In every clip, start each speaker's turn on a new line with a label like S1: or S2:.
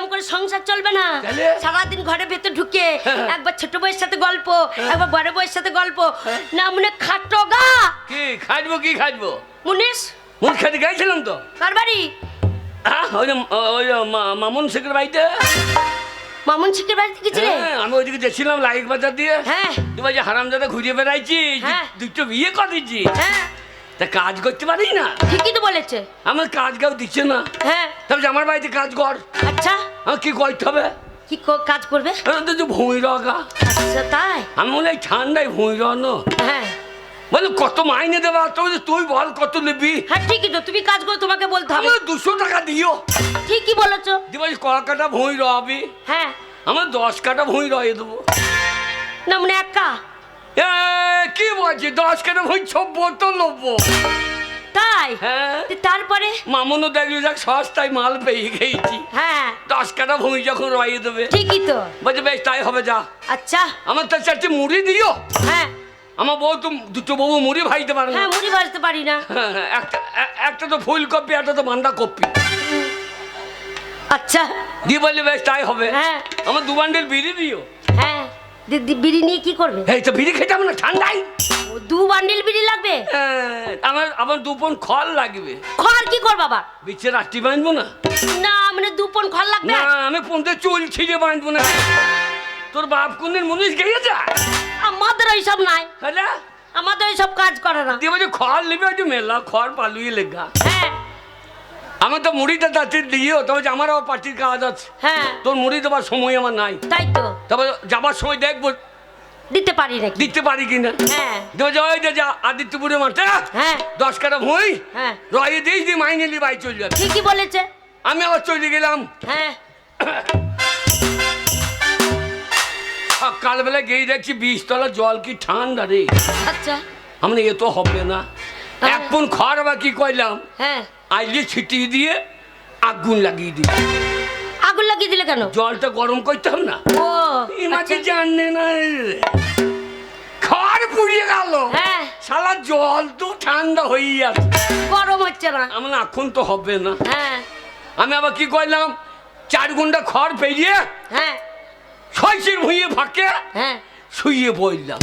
S1: এরকম করে সংসার চলবে না। সারাদিন ঘরের ভেতর ঢুকে একবার ছোট বউয়ের সাথে গল্প, একবার বড় বউয়ের সাথে গল্প, না মনে খাটো গা।
S2: কি খাজবো কি খাজবো?
S1: মুনিশ
S2: মুন খেতে গেছিলাম তো।
S1: কার বাড়ি?
S2: ওই মামুন শেখের বাড়িতে।
S1: মামুন শেখের বাড়িতে গেছিলে?
S2: আমি ওইদিকে যাচ্ছিলাম লাইক বাজার দিয়ে।
S1: হ্যাঁ
S2: তোমার যে হারামজাদা ঘুরিয়ে বেড়াইছি, দুটো বিয়ে করে দিচ্ছি,
S1: হ্যাঁ
S2: তা কাজ করতে পারি না।
S1: ঠিকই তো বলেছে।
S2: আমার কাজ কেউ দিচ্ছে না।
S1: হ্যাঁ
S2: তাহলে আমার বাড়িতে কাজ কর।
S1: আচ্ছা
S2: আমার কি করতে হবে?
S1: কি কাজ করবে?
S2: ভূমি রগা।
S1: আচ্ছা তাই?
S2: আমি মনে হয় ঠান্ডায় ভূমি রানো।
S1: হ্যাঁ
S2: বলে কত মাইনে দেবা? তুই বল কত নিবি?
S1: হ্যাঁ ঠিকই তো, তুমি কাজ করো, তোমাকে বলতে হবে।
S2: 200 টাকা দিও।
S1: ঠিকই বলেছো।
S2: দিবাই ক কাটা ভূমি রবি?
S1: হ্যাঁ
S2: আমার 10 কাটা ভূমি রয়ে দেবো।
S1: না মানে একা?
S2: কি বলছি, 10 কাটা ভূমি 6 বোতল নেবো।
S1: তাই?
S2: হ্যাঁ
S1: তারপরে
S2: মামুনও দেখলি যাক সস্তায় মাল পেয়ে গেছি।
S1: হ্যাঁ
S2: 10 কাটা ভূমি যখন রয়ে দেবে।
S1: ঠিকই তো।
S2: বলছে বেশ তাই হবে, যা।
S1: আচ্ছা
S2: আমার তো 4টি মুড়ি দিও।
S1: হ্যাঁ
S2: আমার বউ তো দুটো বউ মুড়ি ভাইতে পারে না।
S1: হ্যাঁ মুড়ি ভাজতে পারি না।
S2: একটা তো ফুলকপি, একটা তো বাঁধা কপি।
S1: আচ্ছা
S2: দিয়ে বললে বেশ তাই হবে।
S1: হ্যাঁ
S2: আমার 2 বান্ডিল বিড়ি দিও।
S1: হ্যাঁ বিড়ি নিয়ে কি করবে?
S2: এই তো বিড়ি খেতে হবে না ঠান্ডায়।
S1: 2 বান্ডিল বিড়ি লাগবে?
S2: আমার 2 পন খড় লাগবে।
S1: খড় কি করব বাবা?
S2: বিচে রাত্রি বাঁধবো না।
S1: না মানে 2 পন খড় লাগবে?
S2: না আমি পনতে চুল ছিঁড়ে বাঁধবো না। তোর বাপ কোনদিন মুনিশ গিয়ে যা?
S1: আমাদের ওইসব নাই।
S2: হ্যাঁ
S1: আমাদের ওইসব কাজ করে না।
S2: দিয়ে বলছে খড় নেবে, একটু মেলা খড় পালুয়ে লেগা।
S1: হ্যাঁ
S2: আমার তো মুড়িটা তাতে দিও, তবে আমার আবার পার্টির কাজ আছে।
S1: হ্যাঁ
S2: তোর মুড়ি দেওয়ার সময় আমার নাই।
S1: তাই তো।
S2: তবে যাবার সময় দেখবো
S1: দিতে পারি নাকি?
S2: দিতে পারি কিনা।
S1: হ্যাঁ
S2: যা আদিত্যপুরে মাঠে
S1: হ্যাঁ
S2: 10 কাটা ভুঁই
S1: হ্যাঁ
S2: রয়ে দিস দিয়ে মাইনে নিয়ে বাড়ি চলে যাবে।
S1: ঠিকই বলেছে।
S2: আমি আবার চলে গেলাম।
S1: হ্যাঁ
S2: সকালবেলা গিয়ে দেখছি 20 তলা জল, কি ঠান্ডা রে।
S1: আচ্ছা
S2: আমি এ তো হবে না। 1 পন খড় বা কি কইলাম,
S1: হ্যাঁ
S2: আইলে ছিটিয়ে দিয়ে আগুন লাগিয়ে দিই।
S1: আগুন লাগিয়ে দিলে কেন?
S2: জলটা গরম করতে হবে না।
S1: ও
S2: ইমাকে জানে না, খড় পুড়িয়ে গেল।
S1: হ্যাঁ
S2: শালা জল তো ঠান্ডা হয়ে আছে,
S1: গরম হচ্ছে না।
S2: আমার এখন তো হবে না।
S1: হ্যাঁ
S2: আমি আবার কি করলাম, 4 ঘন্টা খড় পেরিয়ে
S1: হ্যাঁ
S2: ছয়শের ভুঁইয়ে ফাঁকে
S1: হ্যাঁ
S2: শুয়ে পড়লাম।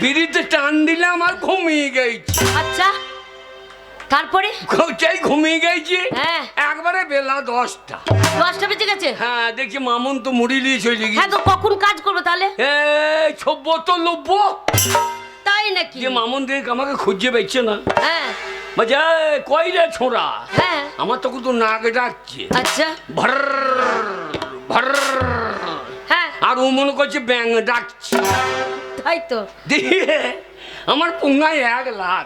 S2: বিড়িতে টান দিলাম আর ঘুমিয়ে গেছি।
S1: আচ্ছা তারপরে?
S2: ঘুমিয়ে গেছি।
S1: হ্যাঁ
S2: একবারে বেলা 10টা।
S1: 10টা বেজে গেছে?
S2: হ্যাঁ দেখছি মামুন তো মুড়ি নিয়ে চলে গেছে।
S1: হ্যাঁ তো কখন কাজ করবো তাহলে?
S2: এই 6 বোতল লোবো।
S1: তাই নাকি?
S2: যে মামুন দেখ আমাকে খুঁজে পেয়েছে না।
S1: হ্যাঁ
S2: বলছে কই রে ছোড়া।
S1: হ্যাঁ
S2: আমার তো কিন্তু নাক ডাকছে
S1: আচ্ছা
S2: ভর ভর।
S1: হ্যাঁ
S2: আর ও মনে করছে ব্যাং ডাকছে।
S1: তাই তো।
S2: দিয়ে আমার পুঙ্গায় 1 লাখ।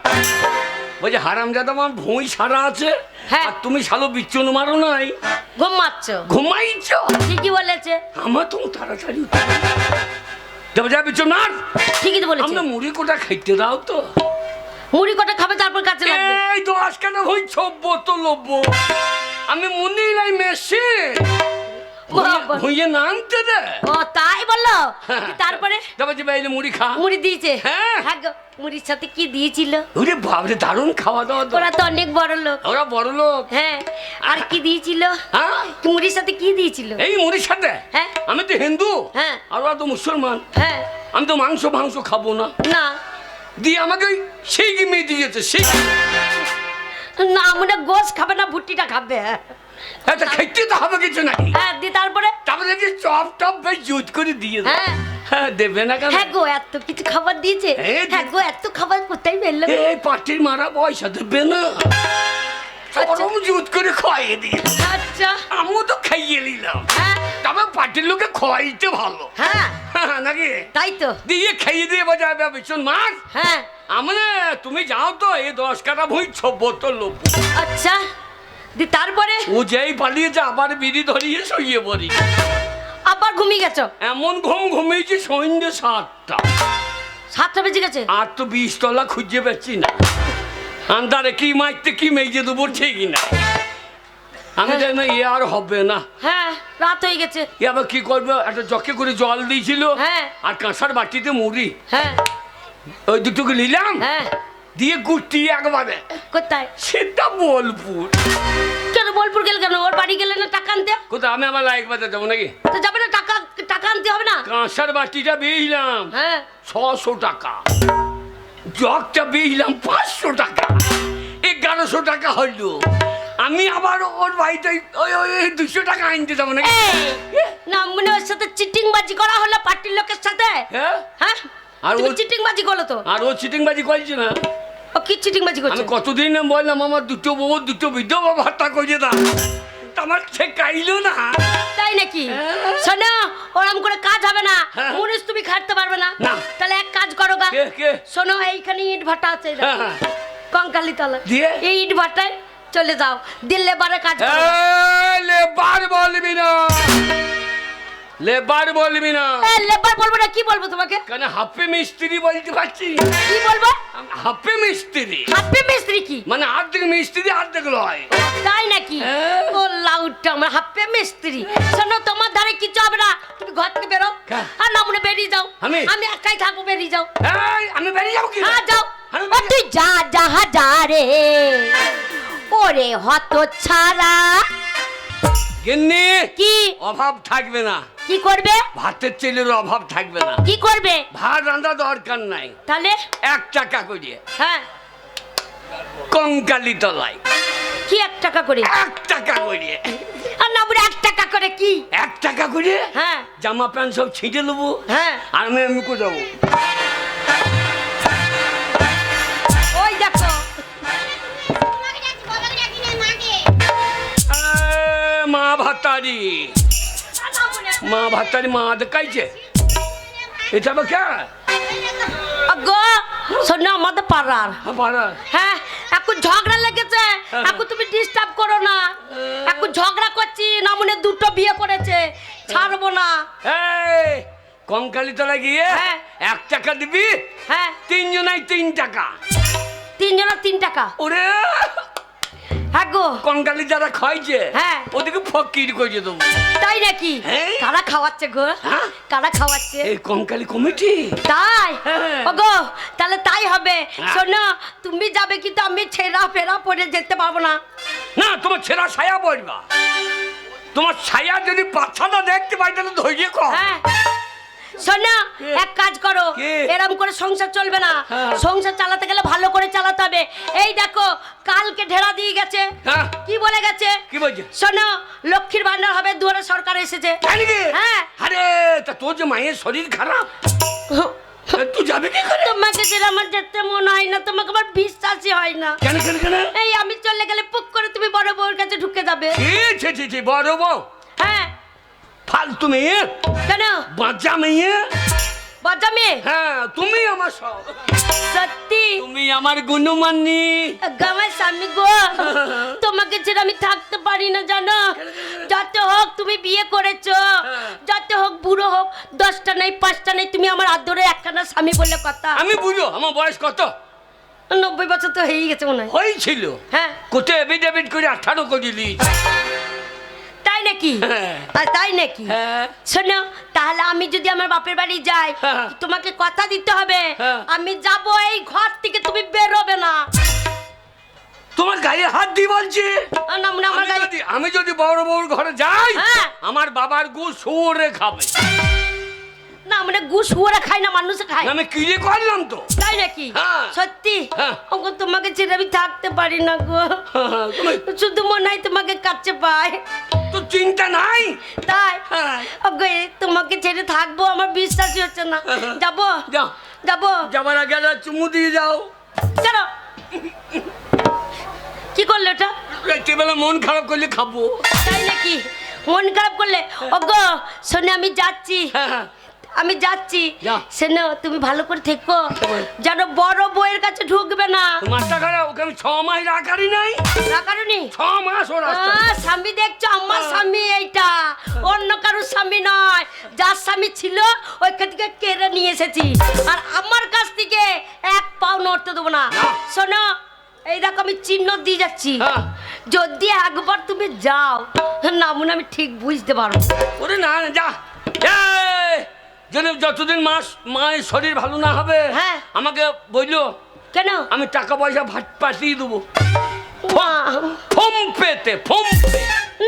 S2: বলছে হারামজাদা আমার ভুঁই সারা আছে,
S1: হ্যাঁ
S2: আর তুমি শালো বিচ্ছন মারো নাই,
S1: ঘুমাচ্ছ।
S2: ঘুমাইছ।
S1: ঠিকই বলেছে।
S2: আমার তো তাড়াতাড়ি দেবো যা বিচ্ছন মার।
S1: ঠিকই তো বলেছে।
S2: আমরা মুড়ি কোটা খাইতে দাও তো।
S1: মুড়ি কটা খাবে তারপর কাছে লাগবে।
S2: এই 10 কাটা ভুঁই 6 বোতল লোবো। আমি মুনি নাই মেশে ভুঁইয়ে নামতে দে।
S1: ও তাই বললো। তারপরে
S2: তবে যে বাইরে মুড়ি খা।
S1: মুড়ি দিয়েছে?
S2: হ্যাঁ
S1: হ্যাঁ গো, মুড়ির সাথে কি দিয়েছিল?
S2: ওরে বাপরে দারুণ খাওয়া দাওয়া তো।
S1: ওরা তো অনেক বড় লোক।
S2: ওরা বড় লোক।
S1: হ্যাঁ আর কি দিয়েছিল?
S2: হ্যাঁ
S1: মুড়ির সাথে কি দিয়েছিল?
S2: এই মুড়ির সাথে?
S1: হ্যাঁ
S2: আমি তো হিন্দু।
S1: হ্যাঁ
S2: আর ওরা তো মুসলমান।
S1: হ্যাঁ
S2: আমি তো মাংস খাবো না।
S1: না
S2: দিয়ে আমাকে সেই মেয়ে দিয়েছে সেই।
S1: না মানে গোশ খাবে না, ভুট্টিটা খাবে।
S2: আচ্ছা খেতে তো হবে কিছু নাকি?
S1: হ্যাঁ দি তারপরে?
S2: তারপরে দেখি চপ টপ বেশ জুত করে দিয়ে দেয়।
S1: হ্যাঁ
S2: হ্যাঁ দেবে না কেন?
S1: হ্যাঁ গো এত কিছু খাবার দিয়েছে। হ্যাঁ গো এত খাবার কোথায় পেলো?
S2: এই পার্টির মারা পয়সা দেবে না, চরম জুত করে খাইয়ে দিয়ে।
S1: আচ্ছা
S2: আমিও তো খাইয়ে নিলাম।
S1: হ্যাঁ
S2: তবে পার্টির লোকে খাইতে ভালো
S1: হ্যাঁ
S2: নাকি?
S1: তাই তো।
S2: দিয়ে খাইয়ে দিয়ে বাজাবে ভীষণ মার।
S1: হ্যাঁ
S2: আমরা তুমি যাও তো, এই 10 কাটা ভুঁই 6 বোতল লোক।
S1: আচ্ছা দি তারপরে?
S2: ও যেই পালিয়েছে আবার বিড়ি ধরিয়ে শুয়ে পড়ি।
S1: আবার ঘুমিয়ে গেছো?
S2: এমন ঘুমিয়েছি সন্ধ্যে 7টা।
S1: 7টা বেজে গেছে?
S2: আর তো 20 তলা খুঁজে পাচ্ছি না। আন্দারে কি মাইতে কি মেজে দেবো ঠিক না। আমি জানি না এ আর হবে না।
S1: হ্যাঁ রাত হয়ে গেছে।
S2: এ আবার কি করবো, একটা জকে করে জল দিয়েছিল
S1: হ্যাঁ
S2: আর কাঁসার বাটিতে মুড়ি,
S1: হ্যাঁ
S2: ওই দুটোকে নিলাম।
S1: হ্যাঁ
S2: দিয়ে গুটি একবারে।
S1: কোথায়?
S2: সেটা বোলপুর।
S1: কেন বোলপুর গেল কেন? ওর বাড়ি গেলে না টাকা টাকা আনতে?
S2: কোথায়? আমি আবার লাইক বাজার যাবো নাকি?
S1: তো যাবে না, টাকা টাকা আনতে হবে না?
S2: কাঁসার বাটিটা বেচলাম
S1: হ্যাঁ
S2: 600 টাকা, জগটা বেচলাম 500 টাকা, 1100 টাকা হলো। আমি আবার ওর বাড়িতে ওই 200 টাকা আনতে যাবো নাকি?
S1: না মনে ওর সাথে চিটিং বাজি করা হলো পার্টির লোকের সাথে।
S2: হ্যাঁ
S1: হ্যাঁ
S2: আর
S1: তুমি
S2: ও-
S1: চিটিং বাজি করলো তো?
S2: আর ও চিটিং বাজি করছে না।
S1: ও কি চিটিং বাজি করছে?
S2: আমি কতদিন বললাম আমার দুটো বউ দুটো বিধবা ভাতা করে দাও, তা আমার সে কাইলো না।
S1: তাই নাকি? শোনো ওরম করে কাজ হবে না,
S2: হ্যাঁ।
S1: মুনিশ তুমি খাটতে পারবে না।
S2: না।
S1: তাহলে এক কাজ করো গা,
S2: কে কে?
S1: শোনো এইখানে ইট ভাটা আছে, এই দেখো।
S2: হ্যাঁ, হ্যাঁ।
S1: কঙ্কালি তলা
S2: দিয়ে?
S1: এই ইট ভাটায় চলে যাও, দিল্লে বারে কাজ করো।
S2: লেবার বলবি না, লেবার বলবি না।
S1: লেবার বলবো না, কি বলবো তোমাকে?
S2: কেন হাফে মিস্ত্রি বলতে পারছি?
S1: কি বলবো?
S2: হাফে মিস্ত্রি
S1: হাপ্পি মিস্ত্রি কি?
S2: মানে অর্ধেক মিস্ত্রি অর্ধেক লয়।
S1: তাই নাকি?
S2: হ্যাঁ।
S1: ও লাউডটা আমার হাপ্পি মিস্ত্রি। শোনো তোমার ধারে কিছু হবে না, তুমি ঘর থেকে বেরো।
S2: হ্যাঁ।
S1: আর না মনে বেরিয়ে যাও।
S2: আমি?
S1: আমি একাই থাকবো, বেরিয়ে যাও।
S2: এই, আমি বেরিয়ে যাবো কি?
S1: হ্যাঁ যাও।
S2: আমি
S1: ও তুই যা যাহা যা রে, ওরে হত ছাড়া।
S2: গিন্নি
S1: কি
S2: অভাব থাকবে না,
S1: কি করবে?
S2: ভাতের চেলের অভাব থাকবে না,
S1: কি করবে?
S2: ভাত রান্না দরকার নাই।
S1: তাহলে
S2: 1 টাকা করে
S1: হ্যাঁ
S2: কঙ্কালি তলায়,
S1: কি 1 টাকা করে?
S2: 1 টাকা করে,
S1: আর না বলে 1 টাকা করে কি?
S2: 1 টাকা করে
S1: হ্যাঁ
S2: জামা প্যান্ট সব ছিঁড়ে নেবো।
S1: হ্যাঁ
S2: আর আমি এমনি করে যাবো।
S1: ওই দেখো
S2: মা ভাতারি, মা ভাতারি মা দেখাইছে এটা বা কে?
S1: গো শোনো আমাদের পাড়ার।
S2: পাড়া
S1: হ্যাঁ এখন ঝগড়া লেগেছে, এখন তুমি ডিস্টার্ব করো না। এখন ঝগড়া করছি, না মনে দুটো বিয়ে করেছে, ছাড়বো না।
S2: এই কঙ্কালি তলা গিয়ে
S1: হ্যাঁ।
S2: 1 টাকা দিবি,
S1: হ্যাঁ
S2: 3 জনাই 3 টাকা।
S1: 3 জনের 3 টাকা।
S2: ওরে
S1: হ্যাঁ গো
S2: কঙ্কালি যারা খাইছে
S1: হ্যাঁ।
S2: ওদিকে ফকির করে দেবো।
S1: তাই নাকি?
S2: হ্যাঁ।
S1: কারা খাওয়াচ্ছে গো?
S2: হ্যাঁ।
S1: কারা খাওয়াচ্ছে?
S2: এই কঙ্কালি কমিটি।
S1: তাই?
S2: হ্যাঁ।
S1: ওগো তাহলে তাই হবে।
S2: হ্যাঁ।
S1: শোনো তুমি যাবে কিন্তু আমি ছেঁড়া ফেরা পরে যেতে পারবো না।
S2: না তোমার ছেঁড়া ছায়া পড়বা, তোমার ছায়া যদি বাচ্চাটা দেখতে পাই তাহলে ধৈর্য কর।
S1: হ্যাঁ শোনো এক কাজ করো,
S2: কি?
S1: এরম করে সংসার চলবে না।
S2: হ্যাঁ।
S1: সংসার চালাতে গেলে ভালো করে চালাতে হবে। এই দেখো কালকে ঢেরা দিয়ে গেছে।
S2: হ্যাঁ।
S1: কি বলে গেছে?
S2: কি বলছে?
S1: শোনো লক্ষ্মীর ভান্ডার হবে, দুয়ারে সরকার এসেছে।
S2: জানি কি?
S1: হ্যাঁ।
S2: আরে তা তোর যে মায়ের শরীর খারাপ, তুই যাবে কি করে?
S1: তোমাকে যেটা আমার যেতে মনে হয় না, তোমাকে আমার বিশ্বাসই হয় না।
S2: কেন কেন কেন?
S1: এই আমি চলে গেলে পুক করে তুমি বড় বউর কাছে ঢুকে যাবে।
S2: ছি বড় বউ
S1: হ্যাঁ
S2: ফালতু মেয়ে,
S1: কেন?
S2: বাচ্চা মেয়ে।
S1: বাজামে
S2: হ্যাঁ তুমি আমার সব,
S1: সত্যি
S2: তুমি আমার গুণমানি।
S1: গামার স্বামী গো, তোমাকে ছেড়ে আমি থাকতে পারি না জানো। যত হোক তুমি বিয়ে করেছো, যত হোক বুড়ো হোক, 10টা নেই 5টা নেই, তুমি আমার আদরে একখানা স্বামী বলে কথা।
S2: আমি বুঝো আমার বয়স কত?
S1: 90 বছর তো হয়েই গেছে মনে হয়।
S2: হয়েছিল
S1: হ্যাঁ
S2: কোথায় এভিডেভিট করে 18 করে দিয়েছি।
S1: তাই নাকি?
S2: হ্যাঁ।
S1: আর তাই নাকি?
S2: হ্যাঁ।
S1: শোনো তাহলে আমি যদি আমার বাপের বাড়ি যাই,
S2: হ্যাঁ।
S1: তোমাকে কথা দিতে হবে
S2: হ্যাঁ।
S1: আমি যাব, এই ঘর থেকে তুমি বেরোবে না।
S2: তোমার গায়ে হাত দিয়ে বলছি,
S1: আর না মনে আমার গায়ে
S2: আমি যদি বড় বউর ঘরে যাই,
S1: হ্যাঁ।
S2: আমার বাবার গু শুয়োরে খাবে।
S1: না মানে গু শুয়োরে খায় না, মানুষে খায়।
S2: আমি কিনে করলাম তো।
S1: তাই নাকি?
S2: হ্যাঁ।
S1: সত্যি?
S2: হ্যাঁ।
S1: ওগো তোমাকে ছেড়ে আমি থাকতে পারি না গো। শুধু মনে হয় তোমাকে কাছে পাই।
S2: তো চিন্তা নাই।
S1: তাই
S2: হ্যাঁ।
S1: ওগো তোমাকে ছেড়ে থাকবো আমার বিশ্বাসই হচ্ছে না। যাবো
S2: যাও,
S1: যাবো
S2: যাবার আগে একটা চুমু দিয়ে যাও।
S1: চলো। কি করলে ওটা?
S2: রাত্রিবেলা মন খারাপ করলে খাবো।
S1: তাই নাকি? মন খারাপ করলে? ওগো শোনে আমি যাচ্ছি,
S2: হ্যাঁ।
S1: আমি যাচ্ছি।
S2: যাও।
S1: শোনো তুমি ভালো করে থেকো, যেন বড় বউয়ের কাছে ঢুকবে না।
S2: মাথা খারাপ, ওকে আমি 6 মাস রাখারি নাই।
S1: না কারণে
S2: 6 মাস ওর আসতে।
S1: স্বামী দেখছো, আমার স্বামী এইটা, অন্য কারোর স্বামী নয়। যার স্বামী ছিল ওইখান থেকে কেড়ে নিয়ে এসেছি, আর আমার কাছ থেকে 1 পাও নড়তে দেবো না।
S2: না।
S1: শোনো এই দেখো আমি চিহ্ন দিয়ে যাচ্ছি,
S2: হ্যাঁ।
S1: যদি একবার তুমি যাও না মনে আমি ঠিক বুঝতে পারবো।
S2: ওরে না না, যা। এই, যেন যতদিন মায়ের শরীর ভালো না হবে,
S1: হ্যাঁ।
S2: আমাকে বললো
S1: কেন?
S2: আমি টাকা পয়সা পাঠিয়ে দেবো। ফোন পেতে ফোন পে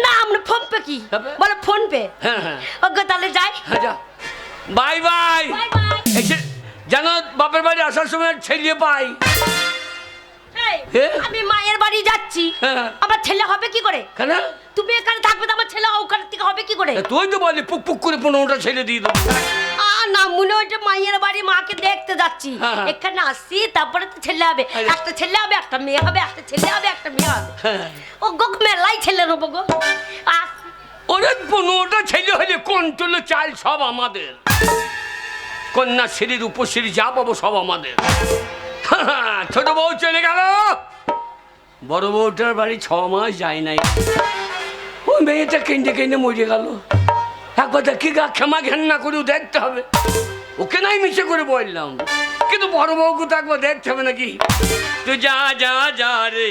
S1: না আমরা ফোন পে কি
S2: তবে?
S1: বলে ফোন পে
S2: হ্যাঁ হ্যাঁ
S1: ওকে তাহলে যাই
S2: যা বাই বাই
S1: বাই বাই
S2: এসে জানো বাপের বাড়ি আসার সময় ছেলে পাই
S1: এই,
S2: হে?
S1: আমি মায়ের বাড়ি যাচ্ছি
S2: হ্যাঁ।
S1: আমার ছেলে হবে কি করে
S2: কেন
S1: তুমি এখানে থাকবে তো আমার ছেলে ওখান থেকে হবে কি করে
S2: তুই তো বলি পুক পুক করে 15টা ছেলে দিয়ে দেবো
S1: না মনে হচ্ছে মায়ের বাড়ি মাকে দেখতে যাচ্ছি
S2: হ্যাঁ।
S1: এখানে আসছি তারপরে তো ছেলে হবে
S2: আরে।
S1: একটা ছেলে হবে একটা মেয়ে হবে একটা ছেলে হবে একটা মেয়ে হবে
S2: হ্যাঁ।
S1: ও গো মেলাই ছেলে নেবো গো আসছি।
S2: ওরে 15টা ছেলে হলে কন্ট্রোল চাল সব আমাদের কন্যা সিঁড়ির উপসিঁড়ি যা পাবো সব আমাদের ছোট বউ চলে গেল বড় বউটার বাড়ি 6 মাস যায় নাই ওই মেয়েটা কেন্দ্রে কেন্দ্রে মরে গেল একবার দেখি গা ক্ষমা ঘেন্না করেও দেখতে হবে ওকে নাই মিশে করে বললাম কিন্তু বড় বউকে তো একবার দেখতে হবে নাকি তুই যা যা যা রে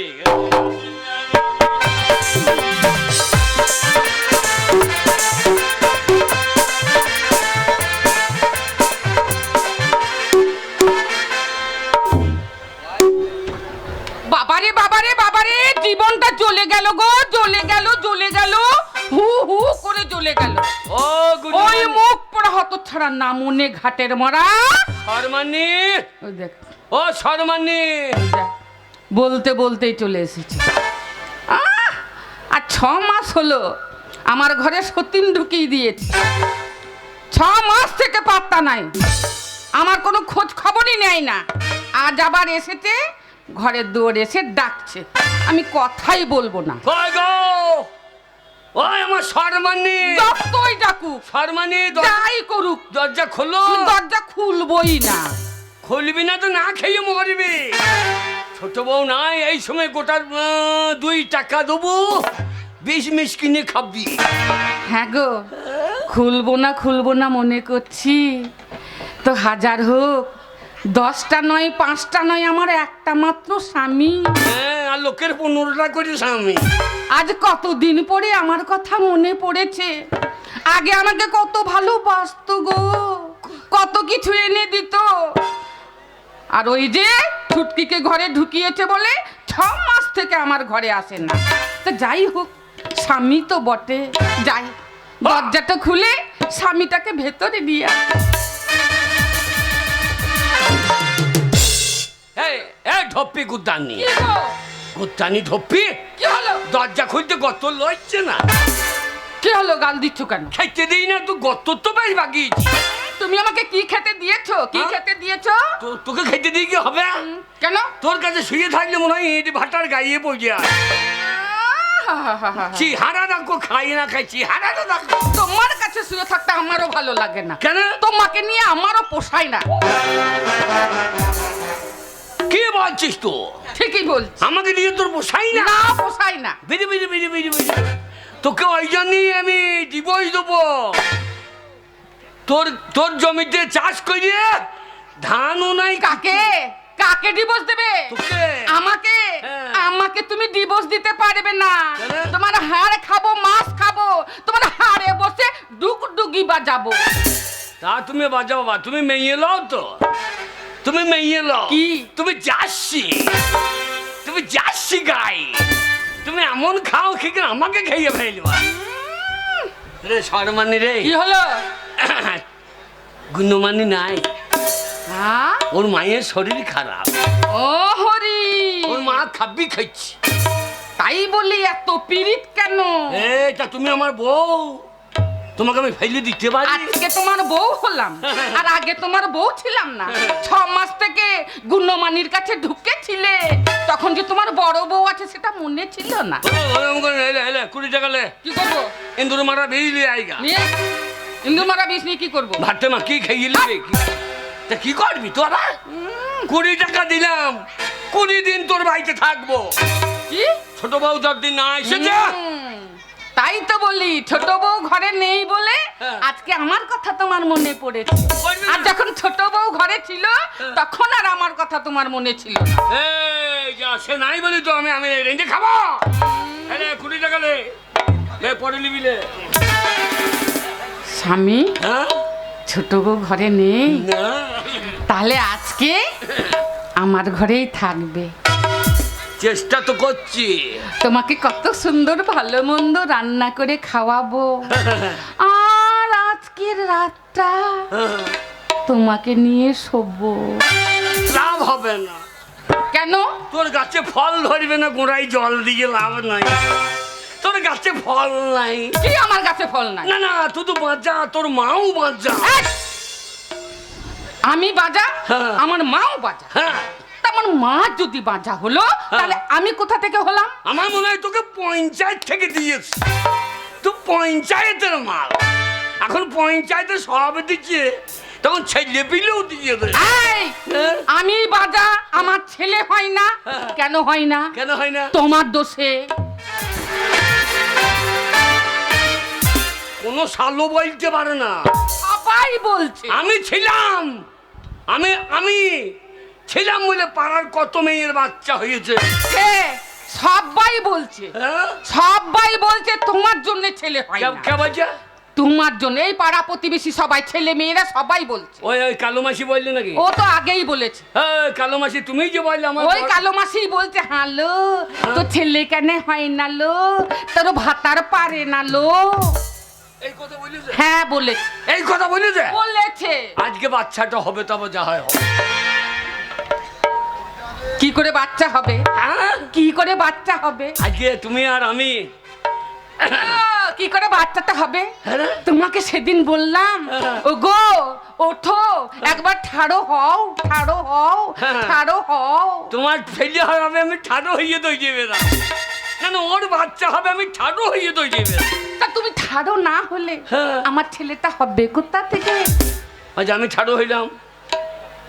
S3: বাবারে বাবারে বাবারে জীবনটা চলে গেল গো জ্বলে গেল হু হু করে জ্বলে গেল
S2: ও
S3: ওই মুখ পড়া হত ছাড়া না মনে ঘাটের মরা
S2: শর্মানি
S3: ওই দেখ
S2: ও শর্মানি
S3: ওই দেখ, বলতে বলতেই চলে এসেছে আর 6 মাস হলো আমার ঘরে সতীন ঢুকিয়ে দিয়েছে 6 মাস থেকে পাত্তা নাই আমার কোনো খোঁজ খবরই নেয় না আজ আবার এসেছে ঘরের দুয়ারে এসে ডাকছে আমি কথাই বলবো না
S2: কই গো ওই আমার শর্মানি
S3: যতই ডাকুক
S2: শর্মানি
S3: যাই করুক
S2: দরজা খোলো
S3: আমি দরজা খুলবই না
S2: খুলবি না তো না খেয়ে মরবি ছোট বউ নাই এই সময় গোটা 2 টাকা দেবো 20 মিশ কিনে খাবি
S3: হ্যাঁ গো খুলবো না মনে করছি তো হাজার হোক 10টা নয় 5টা নয় আমার একটা মাত্র স্বামী
S2: হ্যাঁ আর লোকের 15টা করে স্বামী
S3: আজ কতদিন পরে আমার কথা মনে পড়েছে আগে আমাকে কত ভালোবাসতো গো কত কিছু এনে দিত আর ওই যে ছুটকিকে ঘরে ঢুকিয়েছে বলে 6 মাস থেকে আমার ঘরে আসে না তা যাই হোক স্বামী তো বটে যাই দরজাটা খুলে স্বামীটাকে ভেতরে নিয়ে আসি।
S2: এই এই ধপ্পি গুদ্দানি
S3: কি গো?
S2: গুদ্দানি ধপ্পি
S3: কি হলো
S2: দরজা খুলতে গত লইছে না
S3: কি হলো গাল দিচ্ছ কেন
S2: খাইতে দিই না তুই গত তো বেশ বাগিয়েছি
S3: তুমি আমাকে কি খেতে দিয়েছো কি
S2: হ্যাঁ?
S3: খেতে দিয়েছো
S2: তোকে খাইতে দিই কি হবে
S3: কেন
S2: তোর কাছে শুয়ে থাকলে মনে হয় ইট ভাটার গাইয়ে পড়ে যায় চিহারা রাখো খাই না খাই চিহারা রাখো
S3: তোমার কাছে শুয়ে থাকতে আমারও ভালো লাগে না
S2: কেন
S3: তোমাকে নিয়ে আমারও পোষায় না
S2: কি বলছিস তো
S3: ঠিকই বলছি
S2: আমাকে নিয়ে তোর পোষাই না
S3: না পোষায় না
S2: বেরি বেরি বেরি বেরি বেরি তোকে ওই জন্যই আমি ডিভোর্স দেবো তোর তোর জমিতে চাষ করিয়ে ধানও নাই
S3: কাকে কাকে ডিভোর্স দেবে
S2: তোকে
S3: আমাকে
S2: হ্যাঁ।
S3: আমাকে তুমি ডিভোর্স দিতে পারবে না
S2: কেন?
S3: তোমার হাড় খাবো মাছ খাবো তোমার হাড়ে বসে ডুগডুগি বাজাবো
S2: তা তুমি বাজাও বা তুমি মেয়ে লও তো তুমি মেয়ে লও
S3: কি?
S2: তুমি যাচ্ছি গাই তুমি এমন খাও খেয়ে আমাকে খাইয়ে ফেলবা রে শর্মানি রে
S3: কি হলো
S2: গুণমানি নাই
S3: হ্যাঁ
S2: ওর মায়ের শরীর খারাপ
S3: ও হরি
S2: ওর মা খাবি খাইছি
S3: তাই বলি এত পীড়িত কেন
S2: এটা তুমি আমার বউ তোমাকে আমি ফেলে দিতে পারি
S3: আজকে তোমার বউ হলাম আর আগে তোমার বউ ছিলাম না 6 মাস থেকে গুণমানির কাছে ঢুকেছিলে তখন যে তোমার বড় বউ আছে সেটা মনে ছিল না
S2: ওরকম করে এলে এলে 20 টাকা লে
S3: কি করবো
S2: ইন্দুর মারা বেরিয়ে আইগা
S3: নিয়ে ইন্দু মারা বিষ নিয়ে কি করবো
S2: ভাতে মা কি খাইয়ে নেবে তা কি করবি তোরা 20 টাকা দিলাম 20 দিন তোর বাড়িতে থাকবো
S3: কি
S2: ছোট বউ যতদিন না এসেছে
S3: তাই তো বলি ছোট বউ ঘরে নেই বলে
S2: হ্যাঁ।
S3: আজকে আমার কথা তোমার মনে পড়েছে
S2: করবি না?
S3: আর যখন ছোট বউ ঘরে ছিল তখন আর আমার কথা তোমার মনে ছিল না
S2: এই যা সে নাই বলি তো আমি রেঞ্জে খাবো এলে 20 টাকা লে পরে নিবি লে
S3: স্বামী
S2: হ্যাঁ
S3: ছোট বউ ঘরে নেই
S2: না
S3: তাহলে আজকে আমার ঘরেই থাকবে
S2: চেষ্টা তো করছি।
S3: তোমাকে কত সুন্দর ভালো মন্দ রান্না করে খাওয়াবো, আর আজকের রাতটা তোমাকে নিয়ে শোবো।
S2: লাভ হবে না।
S3: কেন?
S2: তোর গাছে ফল ধরবে না, গোড়ায় জল দিয়ে লাভ নাই। তোর গাছে ফল নাই।
S3: কি আমার গাছে ফল নাই?
S2: না না, তুই তো বাজা, তোর মাও বাজা।
S3: এই! আমি বাজা,
S2: হ্যাঁ।
S3: আমার মাও বাজা।
S2: হ্যাঁ,
S3: তা আমার মা যদি বাজা হলো, তাহলে আমি কোথা থেকে হলাম?
S2: আমার মনে হয় তোকে পঞ্চায়েত থেকে দিয়েছে। তুই পঞ্চায়েতের মাল। এখন পঞ্চায়েতে সব দিচ্ছে, তখন ছেলে পিলেও দিয়ে দেয়।
S3: এই!
S2: হ্যাঁ?
S3: আমি বাজা, আমার ছেলে হয় না।
S2: হ্যাঁ।
S3: কেন হয় না?
S2: কেন হয় না?
S3: তোমার দোষে।
S2: কোনো সালো বলতে পারে না।
S3: সবাই বলছে।
S2: আমি ছিলাম, আমি আমি ছিলাম বলে পাড়ার কত মেয়ের বাচ্চা হয়েছে।
S3: কে? সবাই বলছে,
S2: হ্যাঁ?
S3: সবাই বলছে তোমার জন্য ছেলে হয় না।
S2: কে বলছে?
S3: তোমার জন্য। এই পাড়া প্রতিবেশী সবাই, ছেলে মেয়েরা সবাই বলছে।
S2: ওই ওই কালো মাসি বললে নাকি?
S3: ও তো আগেই বলেছে।
S2: হ্যাঁ, কালো মাসি তুমি যে বললে আমার
S3: ওই কালো মাসি বলছে, হ্যালো তো ছেলে কেন হয় না লো, তোর ভাতার পারে না লো।
S2: এই কথা বলেছে?
S3: হ্যাঁ বলেছে,
S2: এই কথা বলেছে?
S3: বলেছে।
S2: আজকে বাচ্চাটা হবে, তবে যা হয় হবে।
S3: কি করে বাচ্চা হবে?
S2: হ্যাঁ?
S3: কি করে বাচ্চা হবে?
S2: আজকে তুমি আর আমি।
S3: কি করে বাচ্চাটা হবে?
S2: হ্যাঁ?
S3: তোমাকে সেদিন বললাম,
S2: হ্যাঁ।
S3: ও গো ওঠো, একবার ঠাড়ো হও, ঠাড়ো হও,
S2: হ্যাঁ।
S3: ঠাড়ো হও।
S2: তোমার ছেলে হবে, আমি ঠাডো হইয়ে দই যাবে না। কেন ওর বাচ্চা হবে, আমি ঠাডো হইয়ে দই যাবে।
S3: তা তুমি ঠাড়ো না হলে
S2: হ্যাঁ।
S3: আমার ছেলেটা হবে কোথা থেকে?
S2: আজ আমি ঠাডো হইলাম,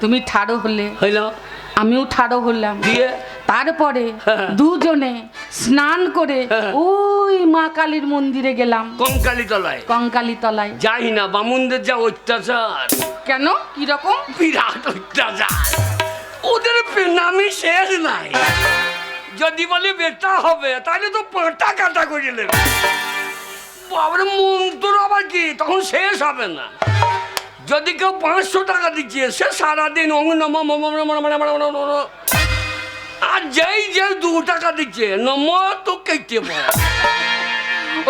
S3: তুমি ঠাড়ো হলে,
S2: হইলাম
S3: আমিও ঠাড়ো হলাম।
S2: দিয়ে
S3: তারপরে
S2: হ্যাঁ।
S3: দুজনে স্নান করে
S2: হ্যাঁ।
S3: ওই মা কালীর মন্দিরে গেলাম,
S2: কঙ্কালি তলায়।
S3: কঙ্কালী তলায়।
S2: যাই না, বামুনদের যা অত্যাচার,
S3: কেন? কি রকম?
S2: বিরাট অত্যাচার। ওদের নামই শেষ নাই। যদি বলে বেটা হবে, তাহলে তো পাটা কাটা করে নেবে। বাবার মন্ত্র আবার কি, তখন শেষ হবে না। যদি কেউ 500 টাকা দিচ্ছে, সে সারাদিন অং নম মম নম নম নম নম নম নম। আর যেই যে 2 টাকা দিচ্ছে, নম তো কেটে পড়ে।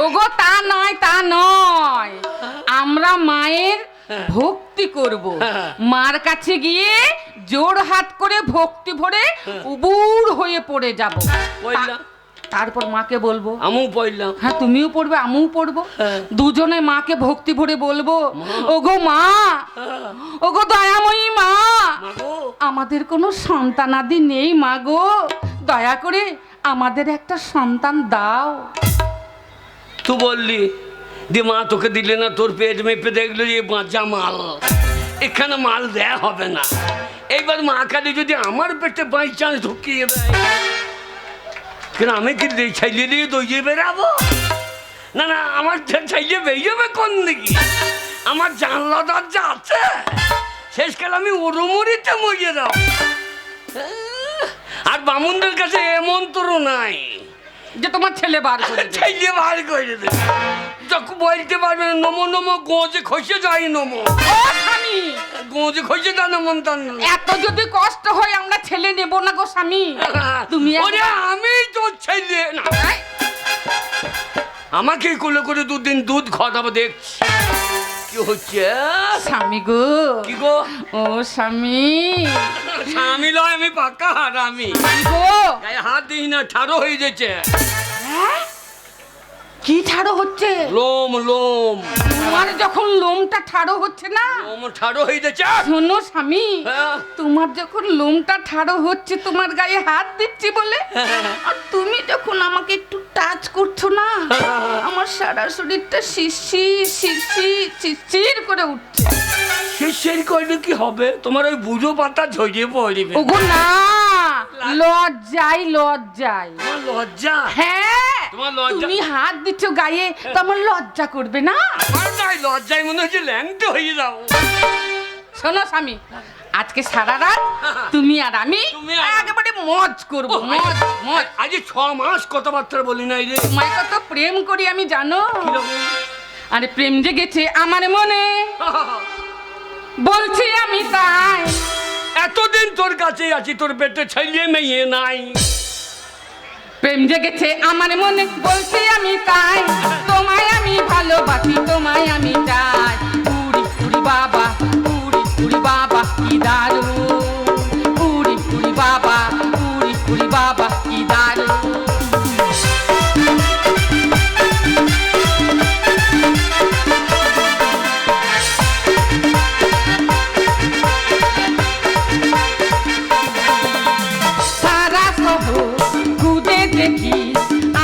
S3: ওগো তা নয়, তা নয়, আমরা মায়ের ভক্তি করব,
S2: হ্যাঁ।
S3: মার কাছে গিয়ে জোড় হাত করে ভক্তি ভরে উবুর হয়ে পড়ে যাব।
S2: পড়লাম,
S3: তারপর মাকে বলবো,
S2: আমিও পড়লাম।
S3: হ্যাঁ তুমিও পড়বে আমিও পড়বো,
S2: হ্যাঁ।
S3: দুজনে মাকে ভক্তি ভরে বলবো, ওগো মা, ওগো দয়াময়ী মা,
S2: মাগো,
S3: আমাদের কোনো সন্তানাদি নেই মা গো, দয়া করে আমাদের একটা সন্তান দাও।
S2: তুই বললি যে মা তোকে দিলে না, তোর পেট মেপে দেখলো যে বাঁচা মাল, এখানে মাল দেয়া হবে না। এইবার মা কালী যদি আমার পেটে বাই চান্স ঢুকিয়ে দেয়, কেন আমি কি ছাইলে দিয়ে দইয়ে বেরাবো? না না, আমার ছাইলে বেরিয়ে কোন দিকে? আমার জানলা দরজা আছে, শেষকাল আমি উড়ুমুড়িতে মরিয়ে দাও। আর বামুনদের কাছে এ মন্ত্র নাই
S3: যে তোমার ছেলে বার করে দেবে।
S2: ছাইলে বার করে দেবে। যখন বলতে পারবে না, নমো নমো গোজে খসে যাই নমো,
S3: ও স্বামী,
S2: গোজে খসে যা নমন তান।
S3: এত যদি কষ্ট হয় আমরা ছেলে নেব না গো স্বামী। তুমি
S2: ওরে আমি তো ছেলে না, আমাকে কোলে করে 2 দিন দুধ খাওয়াবো, দেখছি কি হচ্ছে।
S3: স্বামী গো,
S2: কি গো?
S3: ও স্বামী,
S2: স্বামী লয়, আমি পাকা হারামি।
S3: কি গো?
S2: গায়ে হাত দিই না, ঠাড়ো হয়ে যাচ্ছে।
S3: হ্যাঁ? কি ঠাড়ো হচ্ছে?
S2: লোম লোম
S3: তোমার যখন লোমটা ঠাড়ো হচ্ছে না,
S2: লোম ঠাড়ো হয়ে যাচ্ছে।
S3: শোনো স্বামী,
S2: হ্যাঁ।
S3: তোমার যখন লোমটা ঠাড়ো হচ্ছে তোমার গায়ে হাত দিচ্ছি বলে, আর তুমি যখন আমাকে একটু টাচ করছো না, আমার সারা শরীরটা শিরশির শিরশির শিরশির করে উঠছে।
S2: শেষের কয়টা কি হবে? তোমার ওই বুঝো পাতা ঝরিয়ে পড়বে।
S3: ওগো না, লজ্জায় লজ্জায়।
S2: তোমার লজ্জা?
S3: হ্যাঁ,
S2: তোমার লজ্জা?
S3: তুমি হাত দিচ্ছ গায়ে, তো আমার লজ্জা করবে না?
S2: আমার নাই লজ্জায় মনে হচ্ছে ল্যাংটো হয়ে যাবো।
S3: শোনো স্বামী, আজকে সারা রাত তুমি আর আমি
S2: তুমি আর আমি।
S3: একেবারে মজ করবো, মজ মজ।
S2: আজ 6 মাস কথাবার্তা বলি নাই রে।
S3: তোমায় কত প্রেম করি আমি জানো।
S2: কিরকম?
S3: আরে প্রেম জেগেছে আমার মনে, বলছি আমি তাই।
S2: এতদিন তোর কাছে আছি, তোর পেটে ছেলে মেয়ে নাই।
S3: প্রেম জেগেছে আমার মনে বলছি আমি তাই, তোমায় আমি ভালোবাসি, তোমায় আমি চাই। পুরি পুরি বাবা, পুরি পুরি বাবা কি দারুণ, পুরি পুরি বাবা, পুরি পুরি বাবা কি দারুণ। সারা শহর ঘুরে দেখি